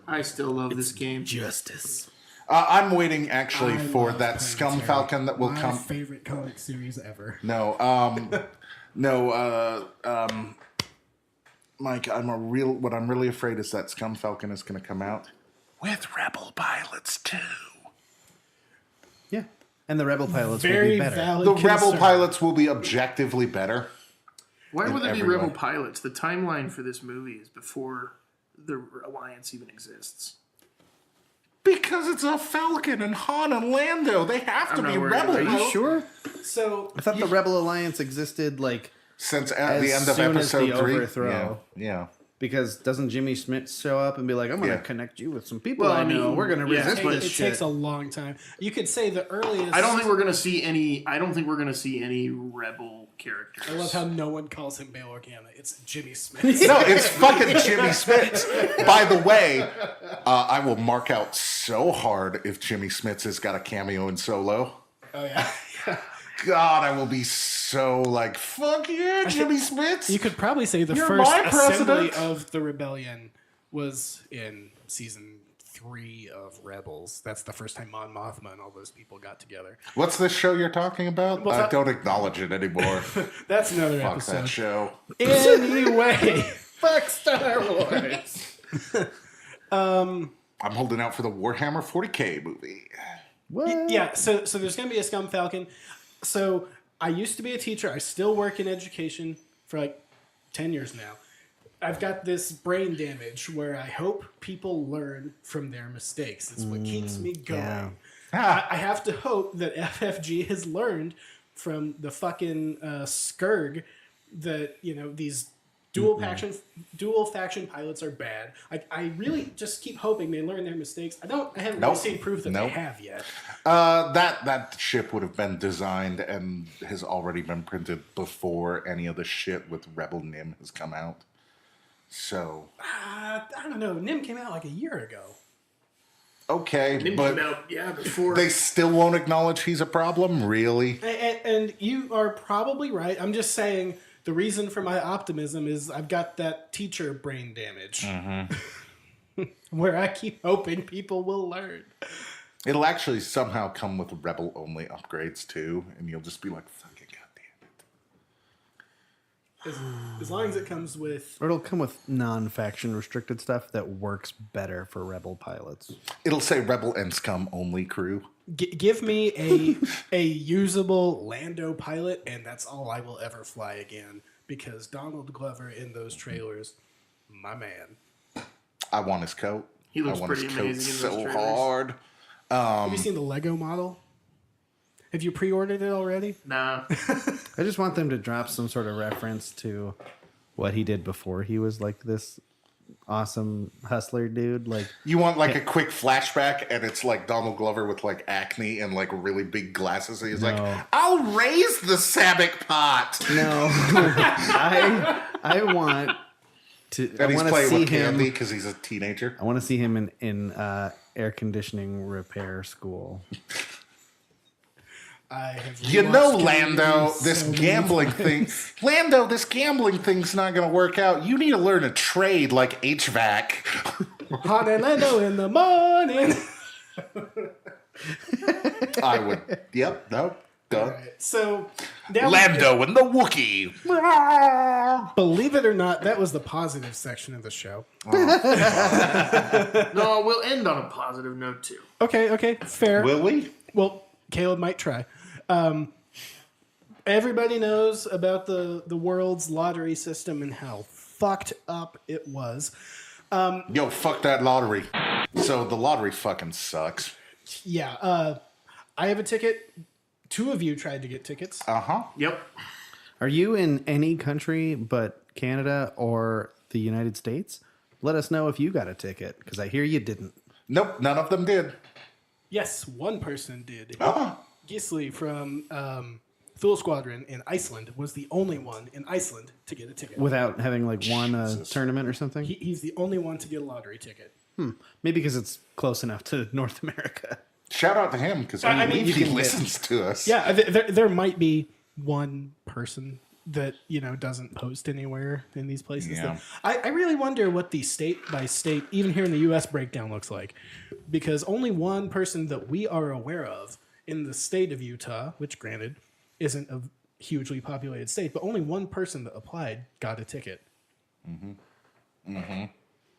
I still love this game. Justice. I'm waiting actually I for love that Scum Planetary. Falcon that will My come. favorite comic series ever. No, Mike, what I'm really afraid is that Scum Falcon is going to come out with Rebel pilots too. Yeah. And the Rebel pilots will Very be better. valid. The Rebel concern. pilots will be objectively better. Why In would there be every Rebel way. pilots? The timeline for this movie is before the Alliance even exists. Because it's a Falcon and Han and Lando. They have to I'm not be worried Rebel about it. Are you pilots. sure? So I thought the Rebel Alliance existed like Since at As the end of soon as the episode 3. overthrow. Yeah. Because doesn't Jimmy Smith show up and be like, I'm going to Yeah. connect you with some people Well, I I know. mean, We're going to yeah, resist but It this takes shit. a long time. You could say the earliest. I don't think we're gonna see any. I don't think we're gonna see any rebel characters. I love how no one calls him Bail Organa. It's Jimmy Smith. No, it's fucking Jimmy Smith. By the way, I will mark out so hard if Jimmy Smith has got a cameo in Solo. Oh yeah. God, I will be so like, fuck yeah, Jimmy Smith. You could probably say the You're first my assembly president. of the rebellion was in season 3 of Rebels. That's the first time Mon Mothma and all those people got together. What's this show you're talking about? Well, I that- don't acknowledge it anymore. That's another Fuck episode. that show. Anyway, Fuck Star Wars. I'm holding out for the Warhammer 40K movie. What? yeah. So there's gonna be a Scum Falcon. So I used to be a teacher. I still work in education for like 10 years now. I've got this brain damage where I hope people learn from their mistakes. It's what keeps me going. yeah. I have to hope that FFG has learned from the fucking Skurg that, you know, these dual faction pilots are bad. I really just keep hoping they learn their mistakes. I haven't Nope. really seen proof that Nope. they have yet. That ship would have been designed and has already been printed before any of the shit with Rebel Nim has come out. So, I don't know. Nim came out like a year ago. okay, Nim but came out, before. they still won't acknowledge he's a problem, really? And you are probably right. I'm just saying the reason for my optimism is I've got that teacher brain damage. Where I keep hoping people will learn. It'll actually somehow come with Rebel-only upgrades, too, and you'll just be like, fucking goddamn it. As long as it comes with... Or it'll come with non-faction restricted stuff that works better for Rebel pilots. It'll say Rebel and Scum-only crew. Give me a usable Lando pilot, and that's all I will ever fly again. Because Donald Glover in those trailers, my man. I want his coat. He looks I want pretty his coat amazing in so those trailers. hard. Have you seen the Lego model? Have you pre-ordered it already? Nah. I just want them to drop some sort of reference to what he did before he was like this awesome hustler dude. Like, You want like a quick flashback, and it's like Donald Glover with like acne and like really big glasses. And he's like, "I'll raise the Sabak pot." no, I want to. I And he's want to playing see with candy him. because he's a teenager. I want to see him in air conditioning repair school. I have You know, rewatched Lando, Kennedy this so many gambling times. thing. Lando, this gambling thing's not going to work out. You need to learn a trade like HVAC. Han and Lando in the morning. I would. Yep. No. Done. So, now Lando and the Wookiee. believe it or not, that was the positive section of the show. No, we'll end on a positive note, too. Okay, fair. Will we? Well, Caleb might try. Everybody knows about the world's lottery system and how fucked up it was. Yo, fuck that lottery. So the lottery fucking sucks. Yeah, I have a ticket. 2 of you tried to get tickets. Yep. Are you in any country but Canada or the United States? Let us know if you got a ticket, because I hear you didn't. Nope, none of them did. Yes, one person did. Ah. Gisli from Thule Squadron in Iceland was the only one in Iceland to get a ticket. Without having like won a tournament or something? He's the only one to get a lottery ticket. Maybe because it's close enough to North America. Shout out to him because I mean, he you can listens to us. Yeah, there might be one person that, you know, doesn't post anywhere in these places. Yeah. I really wonder what the state by state, even here in the U.S. breakdown looks like. Because only one person that we are aware of in the state of Utah, which granted isn't a hugely populated state, but only one person that applied got a ticket.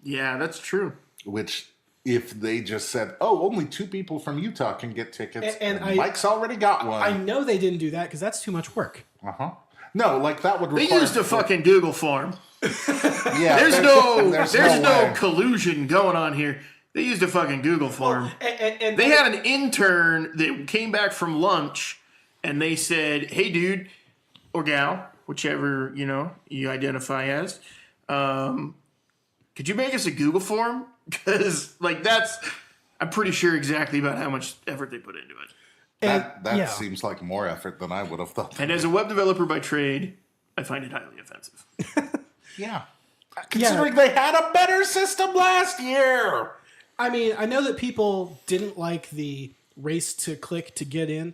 Yeah, that's true. Which, if they just said, "Oh, only 2 people from Utah can get tickets," And and Mike's already got one. I know they didn't do that because that's too much work. No, like that would They require. used a fucking Google form. Yeah, There's no way. collusion going on here. They used a fucking Google form. And They had an intern that came back from lunch, and they said, "Hey, dude, or gal, whichever you identify as, could you make us a Google form? Because that's I'm pretty sure exactly about how much effort they put into it. That seems like more effort than I would have thought. And as a web developer by trade, I find it highly offensive. Yeah. Considering they had a better system last year. I mean, I know that people didn't like the race to click to get in.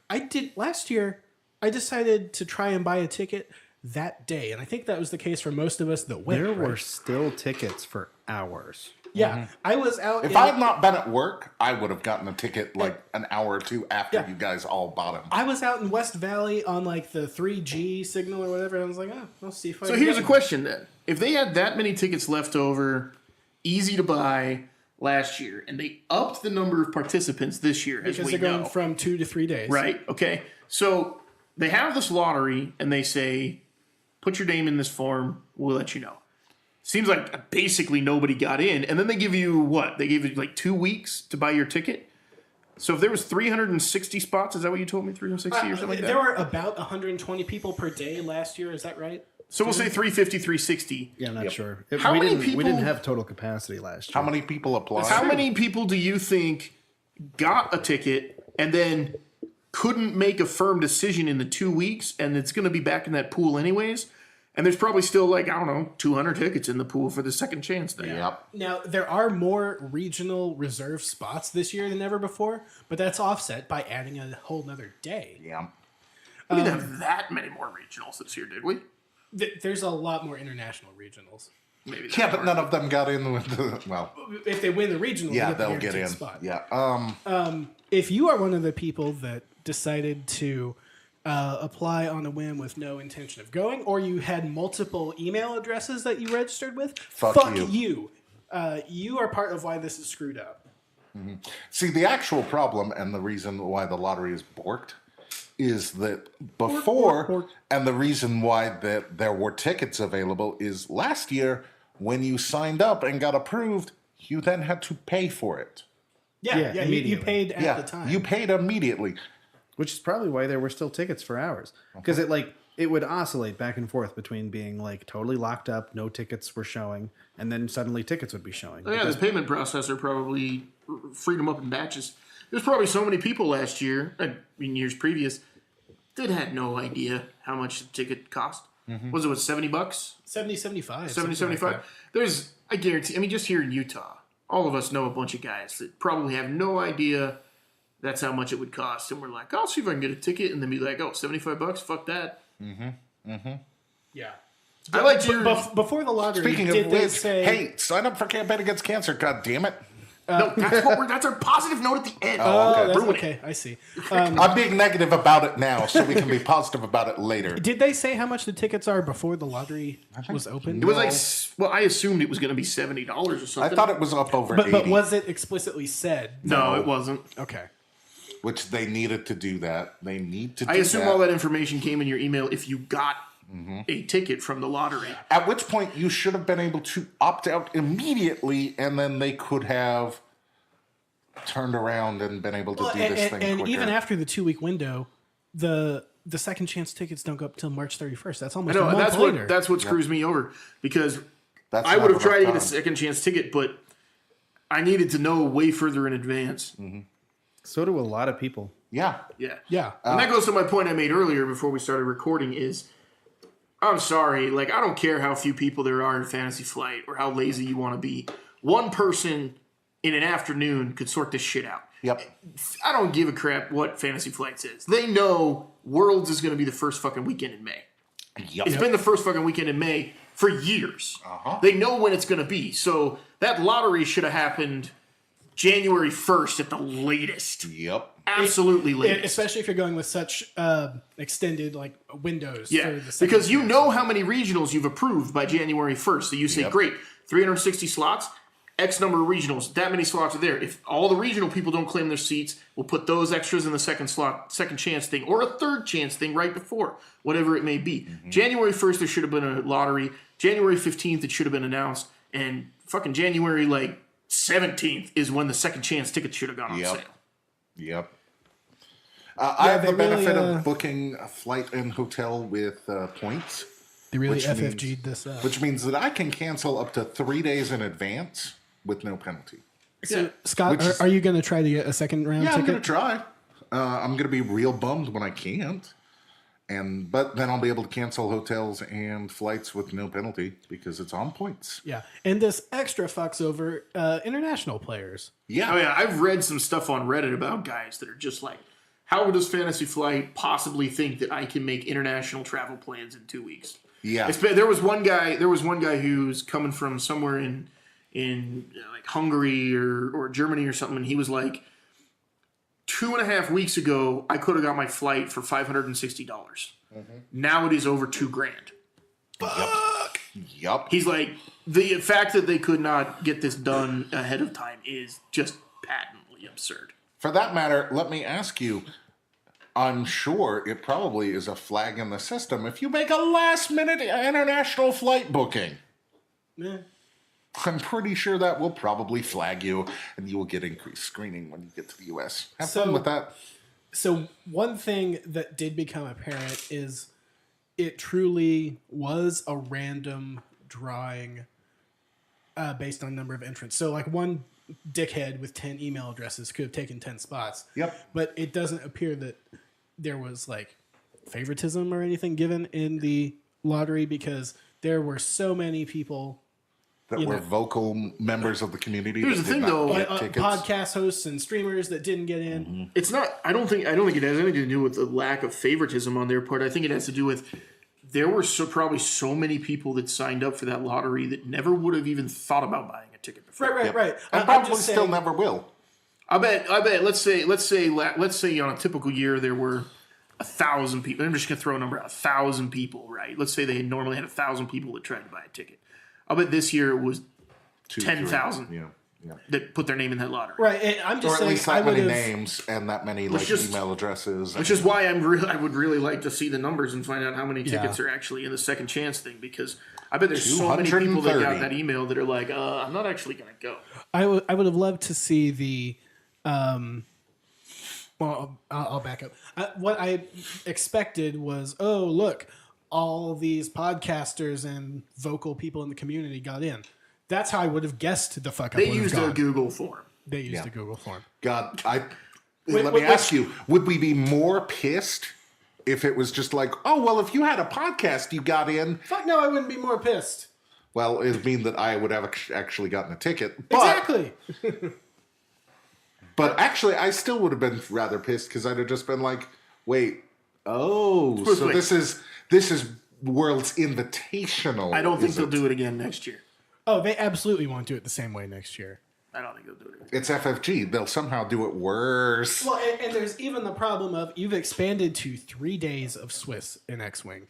I did last year. I decided to try and buy a ticket that day, and I think that was the case for most of us that went. There right? were still tickets for hours. Yeah, I was out. If I had not been at work, I would have gotten a ticket like an hour or two after you guys all bought them. I was out in West Valley on like the 3G signal or whatever. And I was like, I'll see if I. So can here's get a one. question then: if they had that many tickets left over, easy to buy last year, and they upped the number of participants this year, as Because we they're going know, from 2 to 3 days. right? Okay, so they have this lottery, and they say, "Put your name in this form. We'll let you know." Seems like basically nobody got in, and then they give you what? They gave you like 2 weeks to buy your ticket. So if there was 360 spots, is that what you told me? 360 or something like that? There were about 120 people per day last year. Is that right? So we'll say 350, 360. Yeah, I'm not sure. How we many didn't, people- We didn't have total capacity last year. How many people applied? How many people do you think got a ticket and then couldn't make a firm decision in the 2 weeks, and it's going to be back in that pool anyways? And there's probably still 200 tickets in the pool for the second chance thing. Yep. Now, there are more regional reserve spots this year than ever before, but that's offset by adding a whole nother day. Yeah. We didn't have that many more regionals this year, did we? There's a lot more international regionals. Maybe. Yeah, but none of them got in with the. Well, If they win the regional, yeah, they they'll the get guaranteed in. Spot. Yeah. If you are one of the people that decided to apply on a whim with no intention of going, or you had multiple email addresses that you registered with, Fuck you. You are part of why this is screwed up. See, the actual problem and the reason why the lottery is borked is that before, and the reason why that there were tickets available is last year when you signed up and got approved, you then had to pay for it. Yeah, you immediately. paid at the time. You paid immediately. Which is probably why there were still tickets for hours. Because it would oscillate back and forth between being totally locked up, no tickets were showing, and then suddenly tickets would be showing. Oh, yeah, the payment processor probably freed them up in batches. There's probably so many people last year, in years previous, that had no idea how much the ticket cost. Was it, $70? 70, 75. 70, something like 75? There's, I guarantee, just here in Utah, all of us know a bunch of guys that probably have no idea that's how much it would cost. And we're like, I'll see if I can get a ticket. And then be like, $75? Fuck that. Yeah. I like your... Before the lottery, Speaking did of they which, say... hey, sign up for Campaign Against Cancer, God damn it. No, that's our positive note at the end. okay. that's Ruin it. okay. I see. I'm being negative about it now, so we can be positive about it later. Did they say how much the tickets are before the lottery was open? It was I assumed it was going to be $70 or I something. thought it was up over but 80, was it explicitly said? No, it wasn't. Okay. which they needed to do that. They need to do I assume that. all that information came in your email if you got a ticket from the lottery. At which point you should have been able to opt out immediately, and then they could have turned around and been able to do this thing and quicker. even after the 2-week window, the second chance tickets don't go up till March 31st. That's almost I a know, month and later. that's what screws me over because That's I not would have enough tried to get a time. second chance ticket, but I needed to know way further in advance. So do a lot of people. Yeah. Yeah. yeah. And that goes to my point I made earlier before we started recording is I'm sorry, I don't care how few people there are in Fantasy Flight or how lazy you want to be. One person in an afternoon could sort this shit out. Yep. I don't give a crap what Fantasy Flight says. They know Worlds is going to be the first fucking weekend in May. Yep. It's been the first fucking weekend in May for years. They know when it's going to be. So that lottery should have happened January 1st at the latest. Yep. Absolutely latest. Especially if you're going with such extended windows. Yeah, for the second because you chance. know how many regionals you've approved by January 1st. So you say, Yep. great, 360 slots, X number of regionals, that many slots are there. If all the regional people don't claim their seats, we'll put those extras in the second chance thing, or a third chance thing right before, whatever it may be. January 1st, there should have been a lottery. January 15th, it should have been announced. And fucking January, 17th is when the second chance tickets should have gone on Yep. sale. Yep. I have they the benefit really, of booking a flight and hotel with points. They really Which means- FFG'd this up. which means that I can cancel up to 3 days in advance with no penalty. So, Scott, Which is- are you going to try to get a second round Yeah, I'm ticket? gonna try. I'm gonna be real bummed when I can't, but then I'll be able to cancel hotels and flights with no penalty because it's on points. Yeah, and this extra fucks over international players. Yeah, Oh yeah, I've read some stuff on Reddit about guys that are just like, how does Fantasy Flight possibly think that I can make international travel plans in 2 weeks? yeah. There was one guy who's coming from somewhere in like Hungary or Germany or something, and he was like, 2.5 weeks ago, I could have got my flight for $560. Now it is over $2,000. Yup. He's like, the fact that they could not get this done ahead of time is just patently absurd. For that matter, let me ask you. I'm sure it probably is a flag in the system if you make a last-minute international flight booking. Eh. I'm pretty sure that will probably flag you, and you will get increased screening when you get to the U.S. Have fun with that. So one thing that did become apparent is it truly was a random drawing based on number of entrants. So like one dickhead with 10 email addresses could have taken 10 spots. Yep. But it doesn't appear that there was like favoritism or anything given in the lottery because there were so many people. That You were know. vocal members of the community. Here's that the thing, did not though. get tickets. Podcast hosts and streamers that didn't get in. It's not. I don't think it has anything to do with the lack of favoritism on their part. I think it has to do with there were probably so many people that signed up for that lottery that never would have even thought about buying a ticket before. Right. And I'm probably just still saying- never will. I bet. Let's say on a typical year there were 1,000 people. I'm just gonna throw a number out. 1,000 people, right? Let's say they normally had 1,000 people that tried to buy a ticket. I bet this year it was 2, 10,000. 3. Yeah. that put their name in that lottery. Right. And I'm Or just at saying least I that would many have. names and that many like just- email addresses. Which is why I would really like to see the numbers and find out how many tickets Yeah. are actually in the second chance thing because I bet there's so many people that got 230. that email that are like, I'm not actually going to go. I would have loved to see the. Well, I'll back up. What I expected was, oh look, all these podcasters and vocal people in the community got in. That's how I would have guessed the fuck up. They would have used a gone. Google form. They used Yeah. a Google form. God, let wait, me ask you: would we be more pissed if it was just like, oh well, if you had a podcast, you got in? Fuck no, I wouldn't be more pissed. Well, it'd mean that I would have actually gotten a ticket. But, Exactly. But actually, I still would have been rather pissed because I'd have just been like, wait, so wait. this is World's Invitational. I don't think is they'll it? do it again next year. Oh, they absolutely won't do it the same way next year. I don't think they'll do it again. It's FFG. They'll somehow do it worse. Well, and there's even the problem of you've expanded to 3 days of Swiss in X-Wing.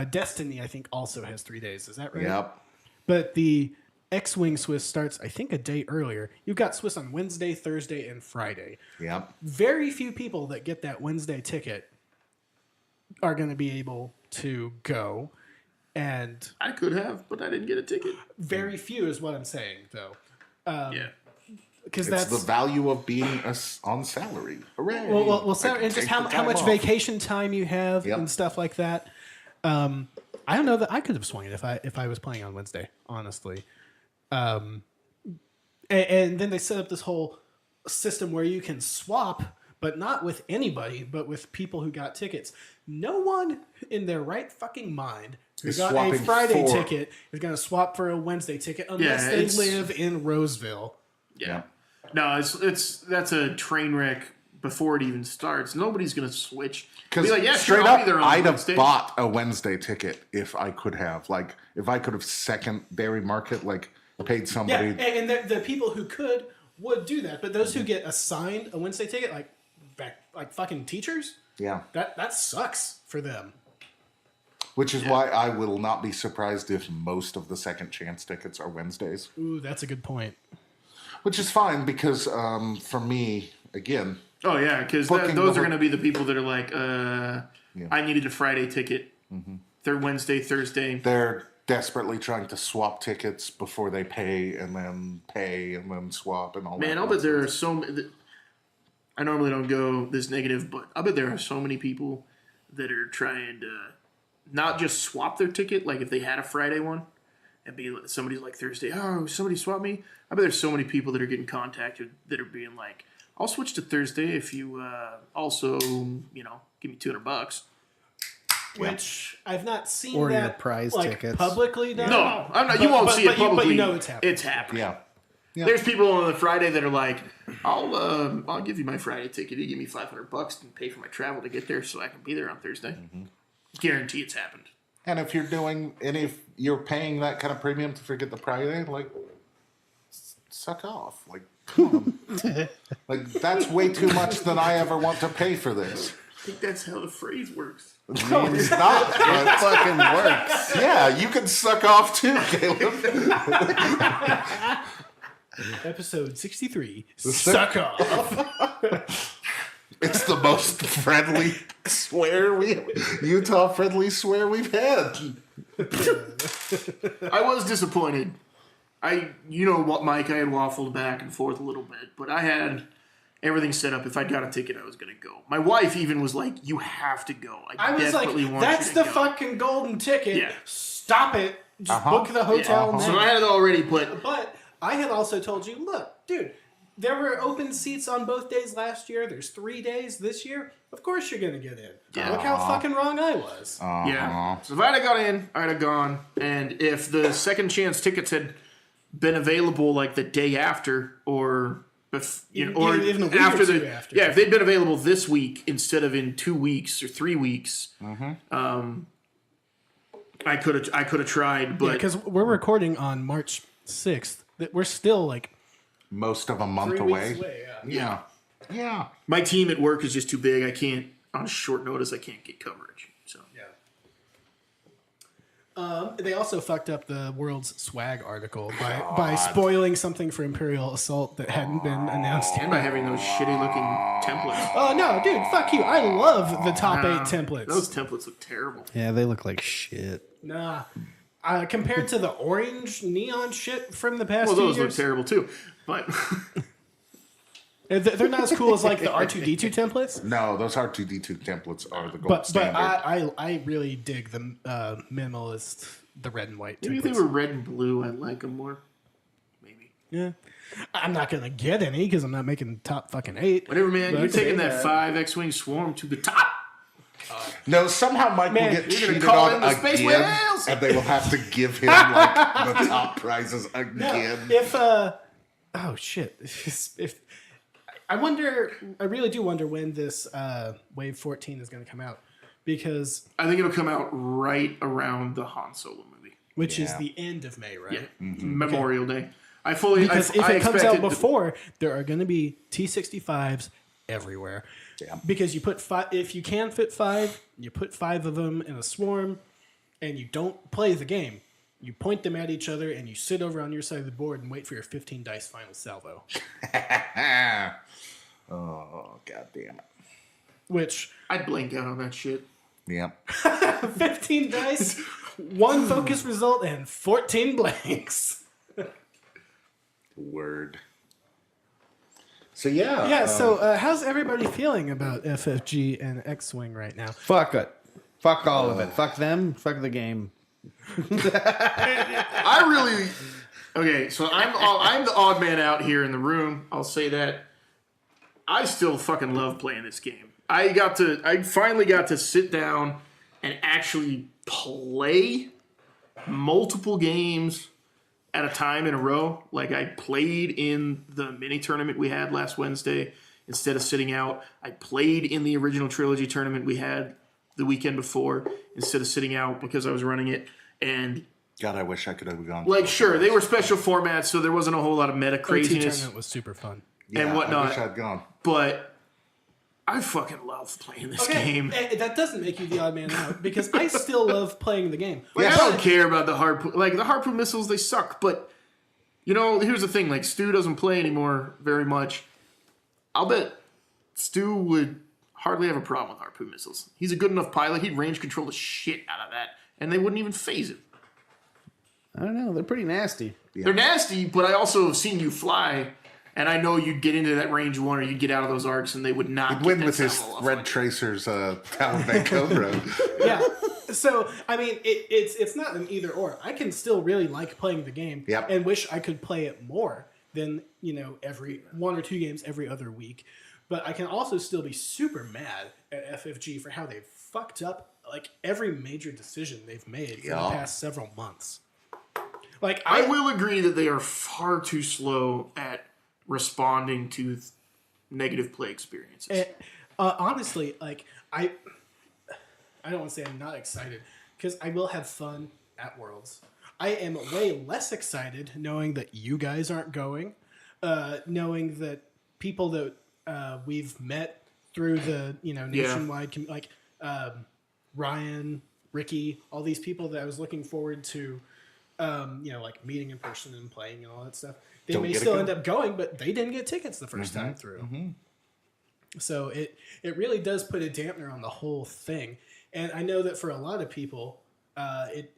Destiny, I think, also has 3 days. Is that right? Yep. But the X-Wing Swiss starts, I think, a day earlier. You've got Swiss on Wednesday, Thursday, and Friday. Yep. Very few people that get that Wednesday ticket are going to be able to go. And I could have, but I didn't get a ticket. very few is what I'm saying, though. Yeah. Because It's that's the value of being on salary. Hooray! well, I can and just take how the time much off. vacation time you have Yep. and stuff like that. I don't know that I could have swung it if I was playing on Wednesday, honestly. And then they set up this whole system where you can swap, but not with anybody, but with people who got tickets. No one in their right fucking mind who Is got a swapping Friday for- ticket is going to swap for a Wednesday ticket unless Yeah, they it's- live in Roseville. Yeah. No, that's a train wreck before it even starts. Nobody's gonna switch. Because Be like, yeah, straight sure, I'll up, be there on I'd have Wednesday. bought a Wednesday ticket if I could have. Like, if I could have secondary market, like, paid Yeah, somebody. and the people who could would do that, but those who get assigned a Wednesday ticket, like fucking teachers, Yeah. that sucks for them. Which is why I will not be surprised if most of the second chance tickets are Wednesdays. Ooh, that's a good point. Which is fine because for me, again, Oh yeah, because Booking those the are whole- going to be the people that are like, I needed a Friday ticket. They're Wednesday, Thursday. they're desperately trying to swap tickets before they pay and then swap and all that. Man, I'll bet there are nonsense. so many. I normally don't go this negative, but I bet there are so many people that are trying to not just swap their ticket, like if they had a Friday one, and be somebody's like Thursday, oh, somebody swap me. I bet there's so many people that are getting contacted that are being like, I'll switch to Thursday if you also, give me $200. Which I've not seen Or your that prize like, tickets. publicly done. No, I'm not. You won't see it publicly. But you know it's happening. It's happening. Yeah. Yeah. There's people on the Friday that are like, I'll give you my Friday ticket. You give me $500 and pay for my travel to get there, so I can be there on Thursday. Mm-hmm. Guarantee it's happened. And if if you're paying that kind of premium to forget the Friday, like, suck off. Like, come on. Like, that's way too much than I ever want to pay for this. I think that's how the phrase works. No, it's not. It fucking works. Yeah, you can suck off too, Caleb. Episode 63. Suck off. It's the most friendly Utah friendly swear we've had. I was disappointed. You know what, Mike? I had waffled back and forth a little bit, but I had everything set up. If I got a ticket, I was going to go. My wife even was like, "You have to go." I was like, that's the fucking golden ticket. Yeah. Stop it. Just book the hotel now. So I had it already, but But I had also told you, look, dude, there were open seats on both days last year. There's 3 days this year. Of course you're going to get in. Yeah. Look how fucking wrong I was. yeah. So if I'd have got in, I'd have gone. And if the second chance tickets had been available like the day after, or Even a week after or two after. if they'd been available this week instead of in 2 weeks or 3 weeks, I could have tried, but Because we're recording on March 6th. We're still like Most of a month 3 away. weeks away. Yeah. Yeah. my team at work is just too big. I can't on short notice. I can't get coverage. So They also fucked up the world's swag article by spoiling something for Imperial Assault that hadn't been announced and yet. by having those shitty looking templates. Oh no, dude, fuck you. I love the top 8 templates. Those templates look terrible. Yeah, they look like shit. Nah. Compared to the orange neon shit from the past Well, 2 those look years, terrible too. But they're not as cool as like the R2D2 templates. No, those R2D2 templates are the gold But standard. I really dig the minimalist, the red and white maybe if templates. they were red and blue, I'd like them more. Maybe. Yeah. I'm not gonna get any because I'm not making top fucking 8. Whatever, man. But You're taking okay, that 5 X-Wing swarm to the top. No, somehow Mike Man, will get you're gonna cheated call on in the space again, whales. and they will have to give him like the top prizes again. If oh shit, if I wonder, I really do wonder when this Wave 14 is going to come out, because I think it'll come out right around the Han Solo movie. which is the end of May, right? Yeah, Memorial Day. I fully Because if I it comes out expected- before, there are going to be T65s everywhere. Yeah. Because you put 5, if you can fit 5, you put 5 of them in a swarm, and you don't play the game. You point them at each other, and you sit over on your side of the board and wait for your 15 dice final salvo. Oh, god damn it. Which I'd blank out on that shit. Yeah. 15 dice, 1 focus result, and 14 blanks. Word. So yeah. Yeah, so how's everybody feeling about FFG and X-Wing right now? Fuck it. Fuck all of it. Fuck them. Fuck the game. I really okay. So I'm the odd man out here in the room. I'll say that. I still fucking love playing this game. I finally got to sit down and actually play multiple games at a time in a row. Like I played in the mini tournament we had last Wednesday instead of sitting out. I played in the original trilogy tournament we had the weekend before instead of sitting out because I was running it. And God, I wish I could have gone. like, sure, they were special formats, so there wasn't a whole lot of meta OT craziness tournament was super fun. and I whatnot. wish I'd gone. But I fucking love playing this game. That doesn't make you the odd man out, because I still love playing the game. Like, I don't care about the harpoon. Like, the harpoon missiles, they suck. But, you know, here's the thing. Like, Stu doesn't play anymore very much. I'll bet Stu would hardly have a problem with harpoon missiles. He's a good enough pilot. He'd range control the shit out of that. And they wouldn't even phase him. I don't know. They're pretty nasty. They're nasty, but I also have seen you fly. And I know you'd get into that range 1 or you'd get out of those arcs and they would not He'd get win that with his salvo off Red on you. Tracer's Taliban Cobra. Yeah. So I mean, it's not an either or. I can still really like playing the game, Yep. and wish I could play it more than every 1 or 2 games every other week. But I can also still be super mad at FFG for how they've fucked up like every major decision they've made for the Yeah. past several months. Like I will agree that they are far too slow at responding to negative play experiences. honestly, like I don't want to say I'm not excited because I will have fun at Worlds. I am way less excited knowing that you guys aren't going, knowing that people that we've met through the nationwide like Ryan, Ricky, all these people that I was looking forward to, like meeting in person and playing and all that stuff. They Don't may get to still go. end up going, but they didn't get tickets the 1st time through. So it really does put a dampener on the whole thing. And I know that for a lot of people,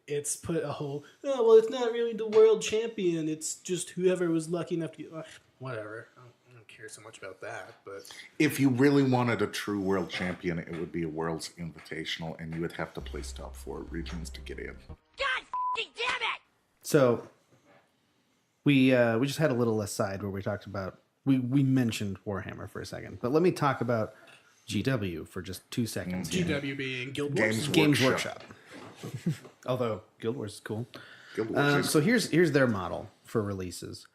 it's put a whole, oh, well, it's not really the world champion. It's just whoever was lucky enough to get, whatever. I don't care so much about that. But If you really wanted a true world champion, it would be a World's Invitational, and you would have to place top 4 regions to get in. So we just had a little aside where we talked about we mentioned Warhammer for a second, but let me talk about GW for just 2 seconds. here. GW being Guild Wars. Games Workshop. Although Guild Wars is cool. Guild Wars is- So here's their model for releases.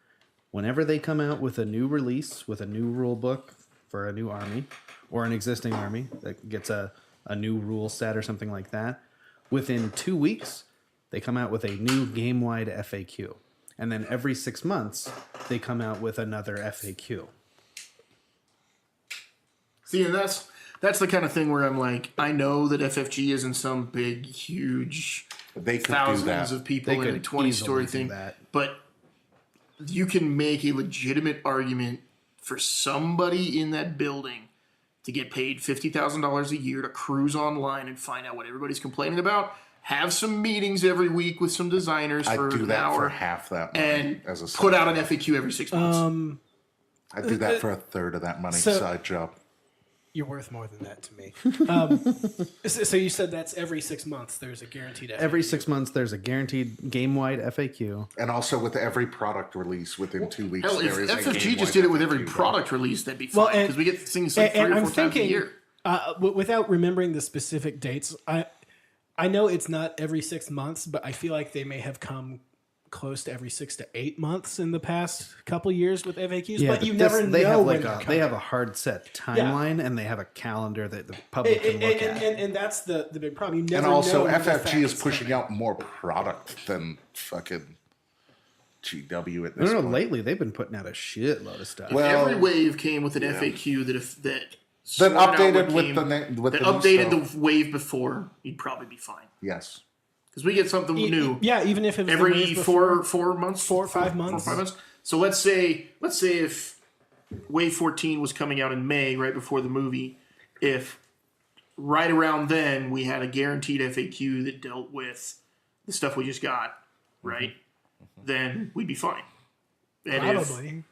Whenever they come out with a new release with a new rule book for a new army or an existing army that gets a new rule set or something like that, within 2 weeks they come out with a new game-wide FAQ. And then every 6 months they come out with another FAQ. See, and that's the kind of thing where I'm like, I know that FFG isn't some big, huge They could do thousands that. of people They in a could 20-story easily do thing, that. but you can make a legitimate argument for somebody in that building to get paid $50,000 a year to cruise online and find out what everybody's complaining about. Have some meetings every week with some designers I'd for do an that hour for half that money and as a put side out an job. FAQ every 6 months. I'd do that for a third of that money so- side job. You're worth more than that to me. So you said that's every 6 months. There's a guaranteed FAQ. Every 6 months there's a guaranteed game-wide FAQ. And also with every product release within 2 weeks, Hell, if there is a FFG game-wide just did it with every FAQ. product release, that'd be Well, fine and- because we get things like 3 or 4 I'm times thinking, a year. Without remembering the specific dates, I know it's not every 6 months, but I feel like they may have come close to every 6 to 8 months in the past couple years with FAQs. but you never they know have when like they're they have coming. a hard set timeline and they have a calendar that the public can and, look at. and that's the big problem. You never And also, know when the FFG fact is is pushing coming. out more product than fucking GW at I this don't know. point. Lately, they've been putting out a shitload of stuff. Well, Every wave came with an FAQ that sorted out updated what with came- the na- with that the new updated stuff. the wave before. You'd probably be fine Yes. because we get something new Yeah, even if it was the every waves before, 4 months, 4 or 5 months. 4 or 5 months. So let's say if Wave 14 was coming out in May, right before the movie, if right around then we had a guaranteed FAQ that dealt with the stuff we just got, right? Then we'd be fine. And Probably.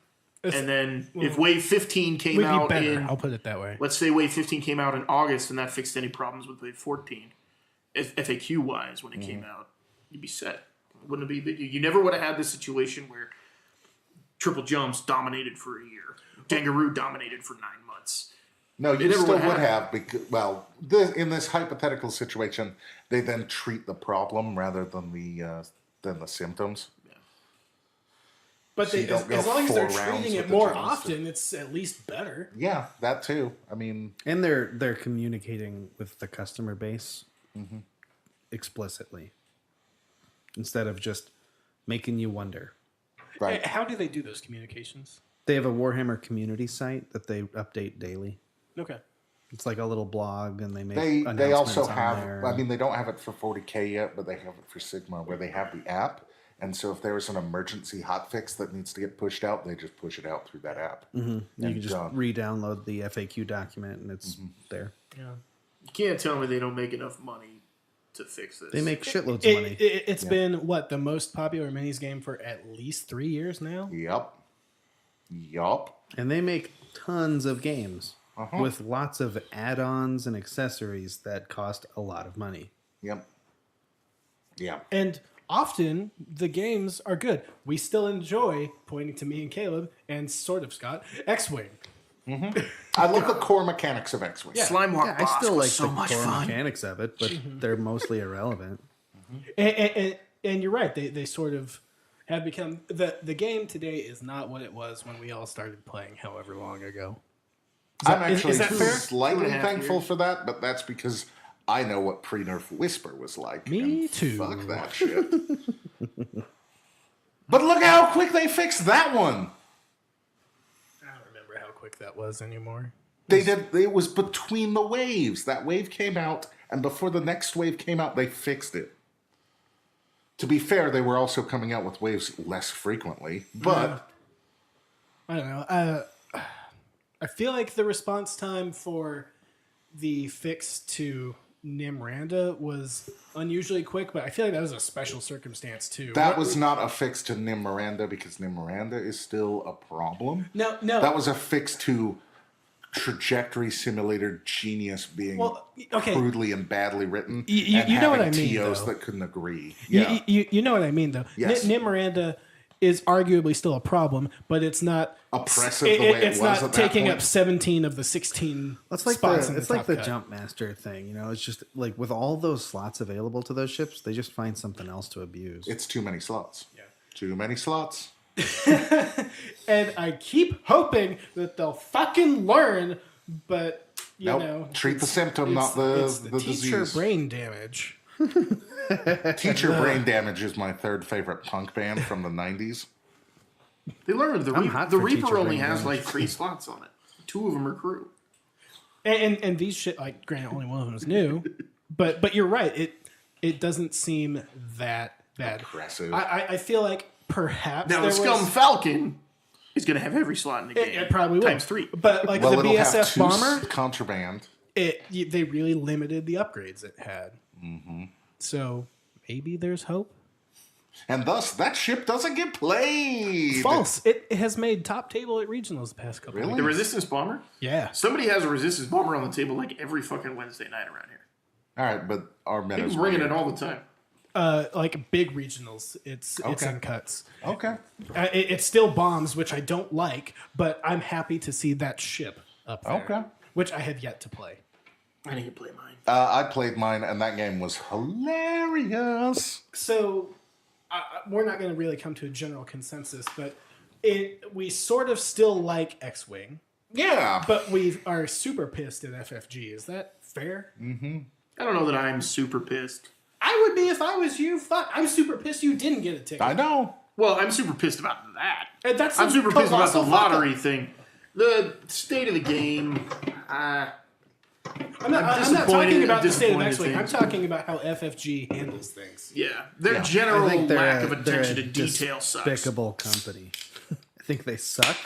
and then if Wave 15 came We'd be out better. in, I'll put it that way. let's say Wave 15 came out in August and that fixed any problems with Wave 14, FAQ wise, when it came out, you'd be set. Wouldn't it be? You never would have had this situation where Triple Jumps dominated for a year, Dangaroo dominated for 9 months. No, you never still would would have. have. Well, in this hypothetical situation, they then treat the problem rather than the symptoms. But So you don't go as long as they're 4 rounds treating with it the more Johnson. often, it's at least better. Yeah, that too. I mean, And they're communicating with the customer base explicitly instead of just making you wonder. right. How do they do those communications? They have a Warhammer community site that they update daily. Okay. It's like a little blog, and they make They announcements also on have. there. I mean, they don't have it for 40K yet, but they have it for Sigma, where they have the app. And so, if there is an emergency hotfix that needs to get pushed out, they just push it out through that app. you can just done. re-download the FAQ document, and it's there. Yeah. You can't tell me they don't make enough money to fix this. They make shitloads of money. It's been what, the most popular minis game for at least 3 years now. Yup. And they make tons of games Uh-huh. with lots of add-ons and accessories that cost a lot of money. Yep. Yeah. And often the games are good. We still enjoy, pointing to me and Caleb, and sort of Scott, X-Wing. I love the core mechanics of X-Wing. Slime Walk Yeah, I Boss still was like so the much core fun. mechanics of it, but they're mostly irrelevant. And you're right. They sort of have become the game today is not what it was when we all started playing, however long ago. I'm actually is that fair? slightly 2.5 thankful years. for that, but that's because I know what pre-nerf Whisper was like. Me and too. Fuck that shit. But look how quick they fixed that one. I don't remember how quick that was anymore. They did. It was between the waves. That wave came out, and before the next wave came out, they fixed it. To be fair, they were also coming out with waves less frequently, but I don't know. I feel like the response time for the fix to Nimranda was unusually quick, but I feel like that was a special circumstance too. that was not a fix to Nim Miranda because Nim Miranda is still a problem. no. That was a fix to Trajectory Simulator Genius being Well, okay. crudely and badly written. You and know what having I mean, TOs though. that couldn't agree. You- Yeah. You know what I mean, though. Yes. Nim Miranda is arguably still a problem, but it's not Oppressive the way it it's was not at that taking point. up 17 of the 16 That's like spots the in it's like top the cut. jump master thing, you know. It's just like with all those slots available to those ships, they just find something else to abuse. It's too many slots. Yeah. Too many slots. And I keep hoping that they'll fucking learn, but you Nope. know, Treat the symptom, it's- not the, it's the teacher disease. brain damage. Teacher Brain Damage is my third favorite punk band from the 90s. They learned the, I'm hot the for Reaper Teacher only Brain has Damage. like 3 slots on it. 2 of them are crew. And these shit, like, granted, only one of them is new, but you're right. It doesn't seem that bad. Aggressive. I feel like perhaps Now there the Scum was, Falcon is going to have every slot in the game. it probably will Times 3. But like well, the it'll have BSF 2 bomber, contraband. they really limited the upgrades it had. Mm-hmm. So maybe there's hope. And thus, that ship doesn't get played. False. It has made top table at regionals the past couple. Really? Of The weeks. Resistance Bomber? Yeah. Somebody has a Resistance Bomber on the table like every fucking Wednesday night around here. All right, but our People meta's bringing weird. it all the time. Like big regionals, it's Okay. in cuts. Okay. It still bombs, which I don't like, but I'm happy to see that ship up there. Okay. Which I have yet to play. I need to play mine. I played mine, and that game was hilarious. So we're not going to really come to a general consensus, but we sort of still like X-Wing, Yeah. but we are super pissed at FFG. Is that fair? I don't know that I'm super pissed. I would be if I was you. Fuck, I'm super pissed you didn't get a ticket. I know. Well, I'm super pissed about that. And that's I'm a super pissed about the colossal fuck up. lottery thing. The state of the game. I'm not disappointed talking in about the state of disappointed X-Wing. I'm things. talking about how FFG handles things. Yeah, their Yeah. general I think they're lack of they're attention a to detail sucks. despicable company. I think they suck,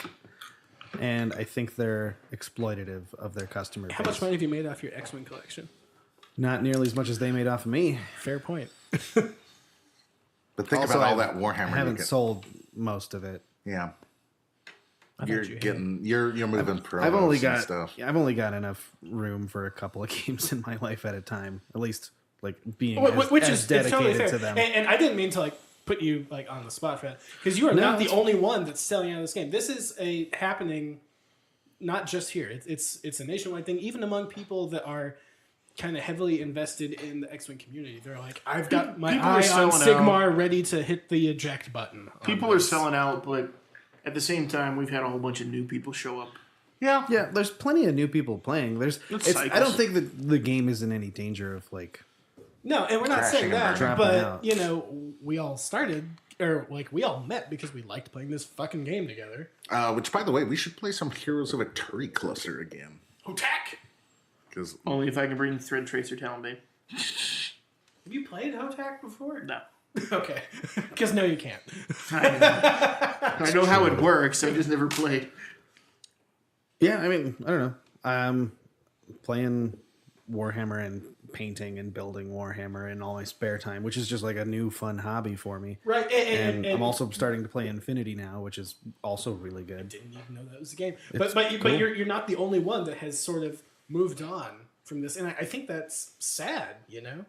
and I think they're exploitative of their customer base. How much money have you made off your X-Wing collection? Not nearly as much as they made off of me. Fair point. But think Also, about all I that Warhammer you haven't get. sold most of it. Yeah. I You're thought you had. getting you're moving promos I've only and got stuff. I've only got enough room for a couple of games in my life at a time. At least like being Which as is it's totally dedicated fair. to them. And I didn't mean to like put you like on the spot for that because you are No, not the it's- only one that's selling out of this game. This is a happening, not just here. It's a nationwide thing. Even among people that are kind of heavily invested in the X-Wing community, they're like, I've got my People are eye on selling Sigmar ready to hit the eject button. on People are this. selling out, but at the same time, we've had a whole bunch of new people show up. Yeah. Yeah, there's plenty of new people playing. I cycles. don't think that the game is in any danger of like No, and we're not Crashing saying and that, burning. but Dropping out. you know, we all started or like we all met because we liked playing this fucking game together. Which, by the way, we should play some Heroes of Aturi Cluster again. Hotak. Because Only if I can bring Thread Tracer Talonbane. Have you played Hotak before? No. Okay, because no, you can't. I know how it works. I just never played. yeah. I mean, I don't know. I'm playing Warhammer and painting and building Warhammer in all my spare time, which is just like a new fun hobby for me. Right, And I'm also starting to play Infinity now, which is also really good. didn't even know that was a game. But you're not the only one that has sort of moved on from this, and I think that's sad. You know.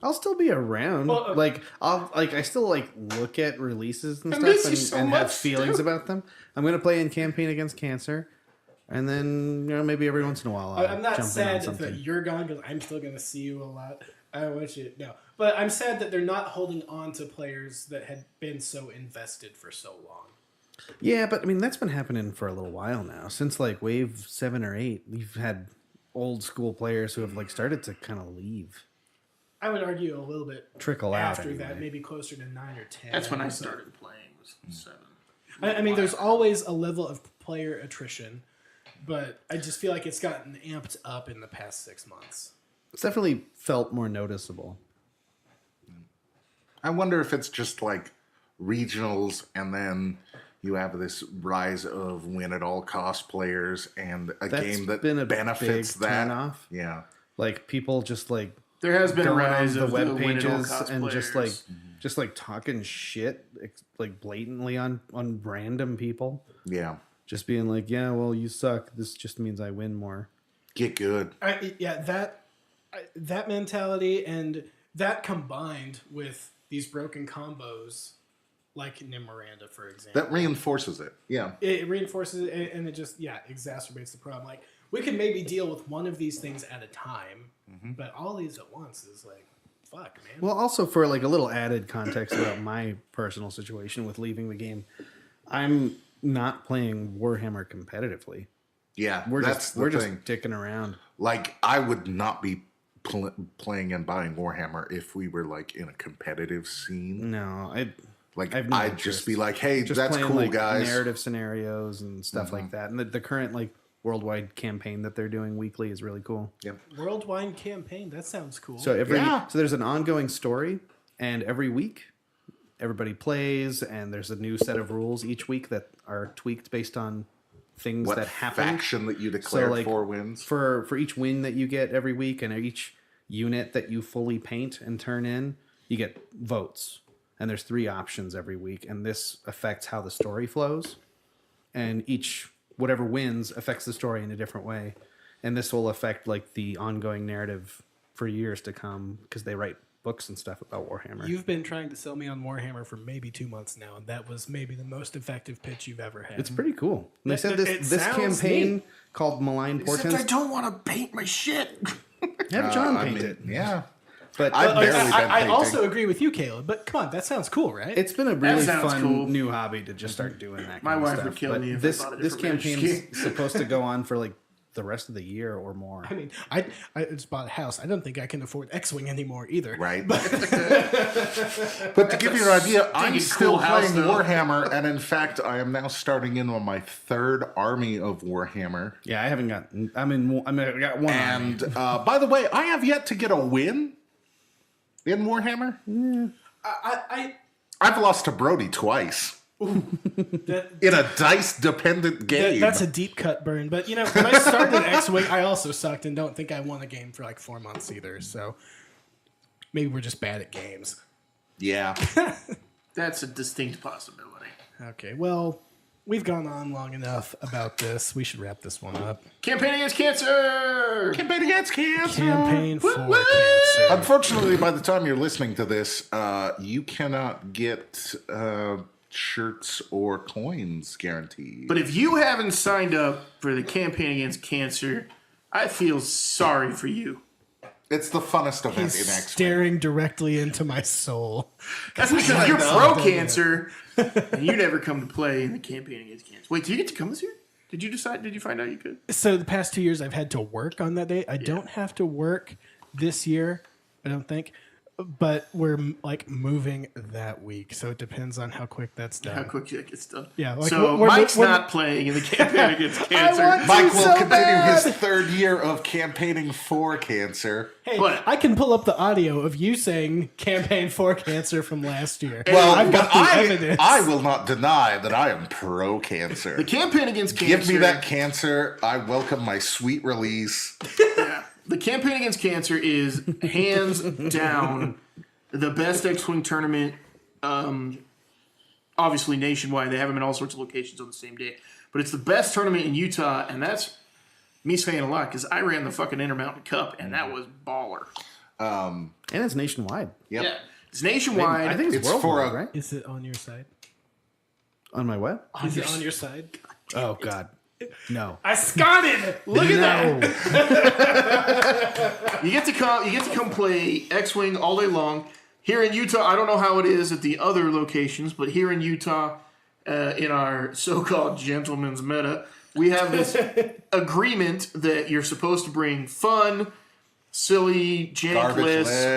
I'll still be around. Well, I still look at releases and I stuff miss you so and have much, feelings dude. about them. I'm gonna play in Campaign Against Cancer, and then maybe every once in a while I'll I'm not jump in on sad something. that you're gone because I'm still going to see you a lot. I want you no, but I'm sad that they're not holding on to players that had been so invested for so long. Yeah, but I mean that's been happening for a little while now. Since Wave 7 or 8, we've had old school players who have started to kind of leave. I would argue a little bit Trickle out after anyway. that, maybe closer to 9 or 10. That's when I started playing. Was 7. I mean, there's always a level of player attrition, but I just feel like it's gotten amped up in the past 6 months. It's definitely felt more noticeable. I wonder if it's just regionals, and then you have this rise of win at all cost players, and a That's game that been a benefits big that. turnoff. Yeah, People just There has been a go rise on the of web the win at all pages cost and players. just talking shit blatantly on random people, yeah. just being like, yeah, well, you suck, this just means I win more. Get good. That mentality and that combined with these broken combos, like Nim Miranda, for example, That reinforces it. Yeah. it reinforces it and it just exacerbates the problem. We can maybe deal with one of these things at a time, but all these at once is fuck, man. Well, also for a little added context about my personal situation with leaving the game, I'm not playing Warhammer competitively. Yeah. We're that's just the thing. dicking around. I would not be playing and buying Warhammer if we were in a competitive scene. No, I've no I'd interest. just be like, hey, Just that's playing cool, guys. narrative scenarios and stuff like that. And the current worldwide campaign that they're doing weekly is really cool. Yep. Worldwide campaign, that sounds cool. So Yeah. so there's an ongoing story, and every week everybody plays, and there's a new set of rules each week that are tweaked based on things What that happen. faction that you declared for wins? For each win that you get every week, and each unit that you fully paint and turn in, you get votes. And there's 3 options every week, and this affects how the story flows. And whatever wins affects the story in a different way. And this will affect the ongoing narrative for years to come, because they write books and stuff about Warhammer. You've been trying to sell me on Warhammer for maybe 2 months now, and that was maybe the most effective pitch you've ever had. It's pretty cool. And they said It this sounds campaign neat. called Malign Except Portents. I don't want to paint my shit. Have John I paint mean, it. yeah. But I've barely been I painting. also agree with you, Caleb, but come on, that sounds cool, right? it's been a really sounds fun cool. new hobby to just start doing that. My kind wife of stuff. would kill But me if I this bought a this different Magic campaign's game. supposed to go on for the rest of the year or more. I mean, I just bought a house. I don't think I can afford X-Wing anymore either. Right. But to give you an idea, I'm cool still house, playing though. Warhammer, and in fact, I am now starting in on my 3rd army of Warhammer. Yeah, I haven't got. I got one. And by the way, I have yet to get a win in Warhammer. I've lost to Brody twice That, in a dice-dependent game. that's a deep cut burn. But when I started X-Wing, I also sucked and don't think I won a game for 4 months either. So maybe we're just bad at games. Yeah. That's a distinct possibility. Okay, well, we've gone on long enough about this. We should wrap this one up. Campaign against cancer. Campaign against cancer. Campaign for Woo-woo! cancer. Unfortunately, by the time you're listening to this, you cannot get shirts or coins guaranteed. But if you haven't signed up for the campaign against cancer, I feel sorry for you. It's the funnest event He's in X-Men. staring directly into my soul. That's because you're pro cancer and you never come to play in the campaign against cancer. Wait, did you get to come this year? Did you find out you could? So the past 2 years, I've had to work on that day. I don't have to work this year, I don't think. But we're moving that week, so it depends on how quick that's done. How quick that gets done. Yeah, so we're- Mike's we're- not playing in the campaign against cancer. want Mike will so continue bad. his 3rd year of campaigning for cancer. Hey, But- I can pull up the audio of you saying "campaign for cancer" from last year. Well, I've got but the evidence. I will not deny that I am pro cancer. The campaign against cancer. Give me that cancer. I welcome my sweet release. Yeah. The campaign against cancer is hands down the best X-Wing tournament, obviously nationwide. They have them in all sorts of locations on the same day. But it's the best tournament in Utah, and that's me saying a lot because I ran the fucking Intermountain Cup, and that was baller. And it's nationwide. Yep. Yeah, it's nationwide. I think it's, It's for worldwide, a- right? Is it on your side? On my what? Is it on your side? Oh God, no. I scotted. Look at that. You get to come play X-Wing all day long. Here in Utah, I don't know how it is at the other locations, but here in Utah, in our so-called gentleman's meta, we have this agreement that you're supposed to bring fun, silly, jank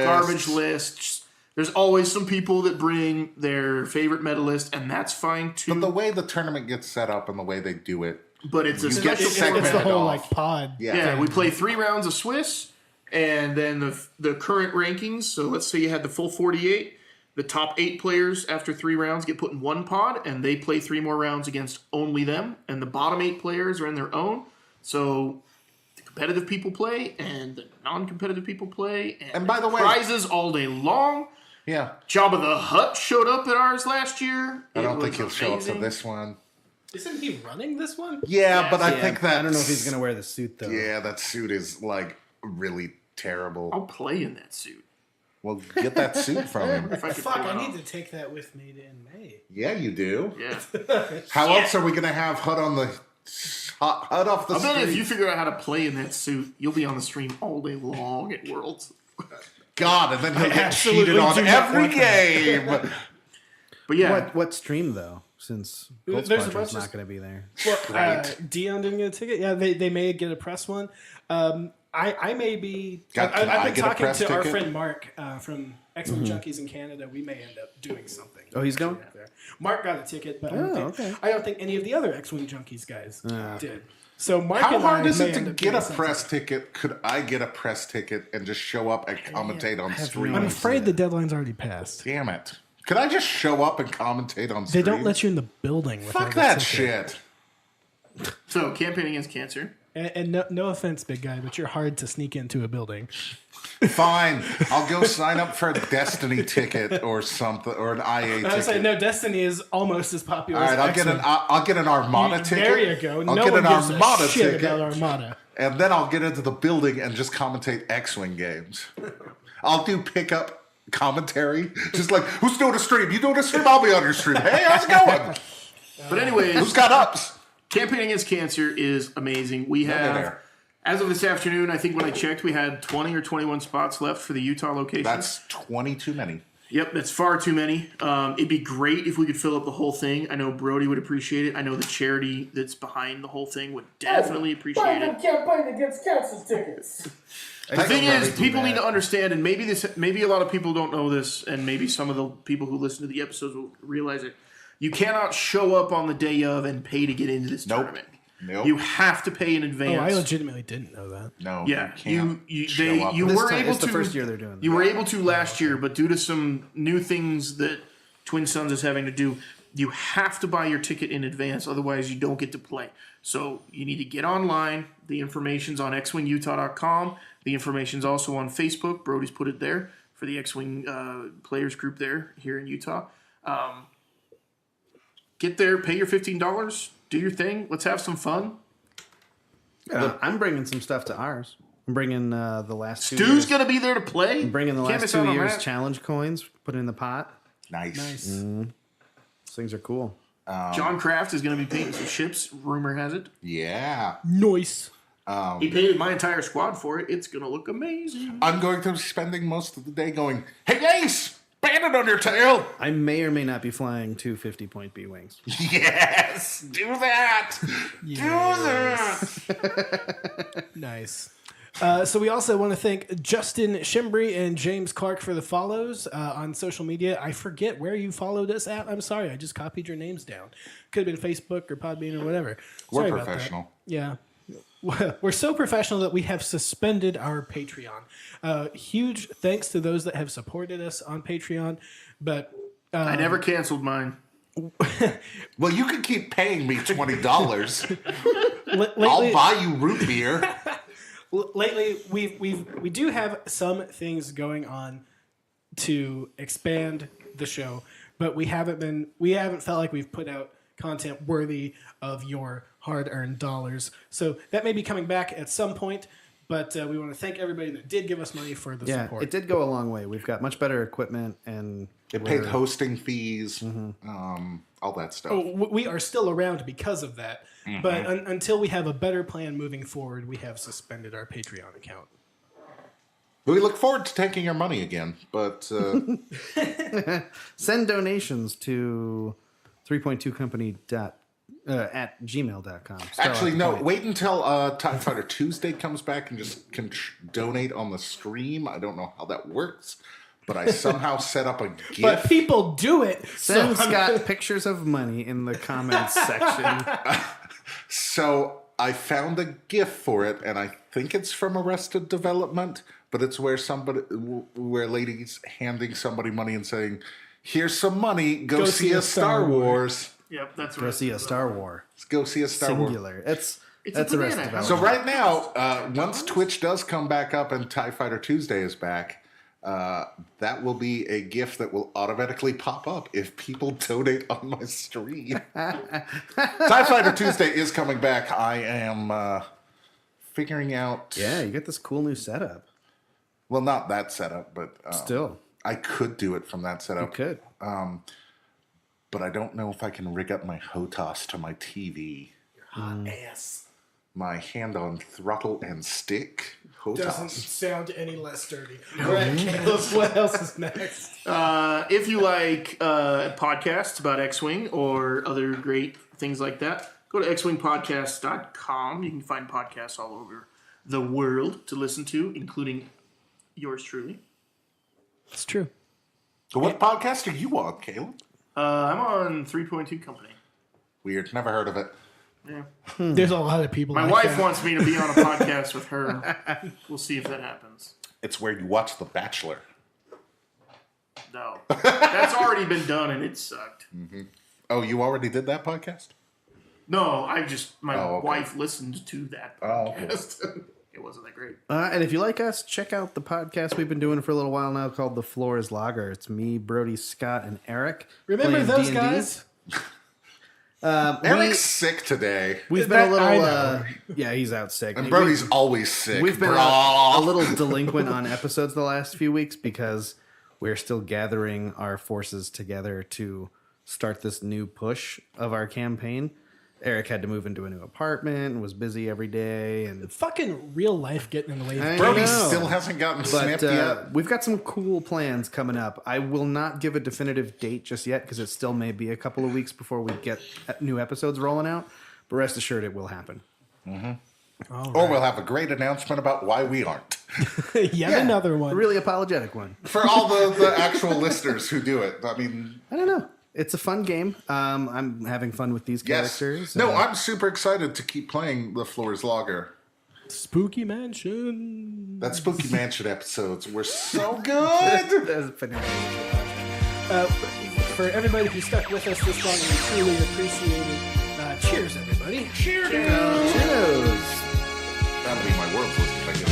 garbage lists. There's always some people that bring their favorite meta list, and that's fine too. But the way the tournament gets set up and the way they do it, But it's a You get special segmented It's the whole off. like pod. Yeah, we play 3 rounds of Swiss, and then the current rankings. So let's say you had the full 48. The top 8 players after 3 rounds get put in one pod, and they play 3 more rounds against only them. And the bottom 8 players are in their own. So the competitive people play, and the non-competitive people play. And by the way- prizes all day long. yeah, Jabba the Hutt showed up at ours last year. I don't think was he'll show up to amazing. this one. Isn't he running this one? Yeah, but I Yeah, think that I don't know if he's gonna wear the suit though. Yeah, that suit is like really terrible. I'll play in that suit. Well, get that suit from him. If I could Fuck, pull it I need off. to take that with me in May. Yeah, you do. Yeah. How else are we gonna have Hut on the Hut off the I bet street? if you figure out how to play in that suit, you'll be on the stream all day long at Worlds. God, and then he'll get absolutely cheated on do not every want that. game. But yeah, What stream though? Since There's a Goldsponsor's bunch of- not going to be there. Well, Right. Dion didn't get a ticket. Yeah, they may get a press one. I may be. Can I've I been get a talking press to our ticket? friend Mark from X-Men Junkies in Canada. We may end up doing something. Oh, he's going? There. Mark got a ticket, but okay. I don't think any of the other X-Wing Junkies guys did. So Mark How and hard I is may it to end up get doing a something. press ticket? Could I get a press ticket and just show up and commentate on stream? I'm afraid the deadline's already passed. Damn it. Could I just show up and commentate on They stream? don't let you in the building. without Fuck a that ticket. shit. so campaigning against cancer. And no offense, big guy, but you're hard to sneak into a building. Fine. I'll go sign up for a Destiny ticket or something, or an IA I was ticket. saying, no, Destiny is almost as popular All right, as I'll get X-Wing. I'll get an Armada ticket. There you go. I'll no get one an gives Armada a shit ticket, about Armada. and then I'll get into the building and just commentate X-Wing games. I'll do pickup commentary, just like, who's doing a stream? You doing a stream? I'll be on your stream. Hey, how's it going? But anyways, Who's got ups? campaigning against cancer is amazing. We they're have, there. as of this afternoon, I think when I checked, we had 20 or 21 spots left for the Utah location. That's 20 too many. Yep, that's far too many. It'd be great if we could fill up the whole thing. I know Brody would appreciate it. I know the charity that's behind the whole thing would definitely appreciate it. campaign against cancer tickets. The thing I'd rather is, do people that. need to understand, and maybe a lot of people don't know this, and maybe some of the people who listen to the episodes will realize it. You cannot show up on the day of and pay to get into this tournament. Nope. You have to pay in advance. Oh, I legitimately didn't know that. No, Yeah, you can't show up. you This were time- able it's to. the first year they're doing You that. were able to last year, but due to some new things that Twin Sons is having to do, you have to buy your ticket in advance. Otherwise, you don't get to play. So you need to get online. The information's on xwingutah.com. The information's also on Facebook. Brody's put it there for the X-Wing players group there here in Utah. Get there, pay your $15, do your thing. Let's have some fun. I'm bringing some stuff to ours. I'm bringing the last 2 Stu's years. gonna be there to play. I'm bringing the Can't last miss 2 out on years that. challenge coins. Put it in the pot. Nice. Those things are cool. John Kraft is going to be painting some ships. Rumor has it. Yeah. Noise. He painted my entire squad for it. It's going to look amazing. I'm going to be spending most of the day going, hey, Ace, bandit on your tail. I may or may not be flying 2 50-point B wings. Yes, do that. Do that. Nice. So we also want to thank Justin Shimbry and James Clark for the follows on social media. I forget where you followed us at. I'm sorry. I just copied your names down. Could have been Facebook or Podbean or whatever. We're Sorry about that. professional. Yeah. We're so professional that we have suspended our Patreon. Huge thanks to those that have supported us on Patreon. But I never canceled mine. Well, you can keep paying me $20. lately, I'll buy you root beer. lately we do have some things going on to expand the show, but we haven't felt like we've put out content worthy of your hard-earned dollars. So that may be coming back at some point, But we want to thank everybody that did give us money for the Yeah, support. it did go a long way. We've got much better equipment, and It paid hosting fees, all that stuff. We are still around because of that. But until we have a better plan moving forward, we have suspended our Patreon account. We look forward to taking your money again, but send donations to 3.2company at gmail.com. actually, no. Wait until TIE Fighter Tuesday comes back and just can donate on the stream. I don't know how that works, but I somehow set up a GIF. But people do it. Send so Scott pictures of money in the comments section. So I found a GIF for it, and I think it's from Arrested Development, but it's where a lady's handing somebody money and saying, "Here's some money. Go see a Star Wars." Yep, that's Go see a Star War. Let's go see a Star Wars. Singular. That's a the rest banana of house. So right now, once Twitch does come back up and TIE Fighter Tuesday is back, that will be a GIF that will automatically pop up if people donate on my stream. TIE Fighter Tuesday is coming back. I am figuring out... Yeah, you get this cool new setup. Well, not that setup, but... Still. I could do it from that You setup. could. But I don't know if I can rig up my HOTAS to my TV. hot ass. My hand on throttle and stick. Doesn't HOTAS. sound any less dirty. All right, Caleb, what else is next? If you like podcasts about X-Wing or other great things like that, go to xwingpodcast.com. You can find podcasts all over the world to listen to, including yours truly. It's true. So what podcast are you on, Caleb? I'm on 3.2 Company. Weird. Never heard of it. Yeah. There's a lot of people. My like wife that. wants me to be on a podcast with her. We'll see if that happens. It's where you watch The Bachelor. No. That's already been done and it sucked. Oh, you already did that podcast? No, my Oh, okay. wife listened to that Oh, okay. podcast. It wasn't that great. And if you like us, check out the podcast we've been doing for a little while now called The Floor is Lager. It's me, Brody, Scott, and Eric. Remember playing those D&D. guys? Eric's sick today. We've been a That I little... know. yeah, he's out sick. And Brody's always sick. We've been brah. a little delinquent on episodes the last few weeks because we're still gathering our forces together to start this new push of our campaign. Eric had to move into a new apartment and was busy every day. And Fucking real life getting in the way. I Brody know. still hasn't gotten But snipped yet. we've got some cool plans coming up. I will not give a definitive date just yet because it still may be a couple of weeks before we get new episodes rolling out. But rest assured, it will happen. Or we'll have a great announcement about why we aren't. Yet another one. A really apologetic one. For all the actual listeners who do it. I mean, I don't know. It's a fun game. I'm having fun with these yes. characters. No, I'm super excited to keep playing The Floor's Lager. Spooky Mansion. That Spooky Mansion episodes were so good. That's phenomenal. For everybody who stuck with us this long, we truly appreciate it. Cheers, everybody. Cheers. Cheers. That'll be my world's list if I get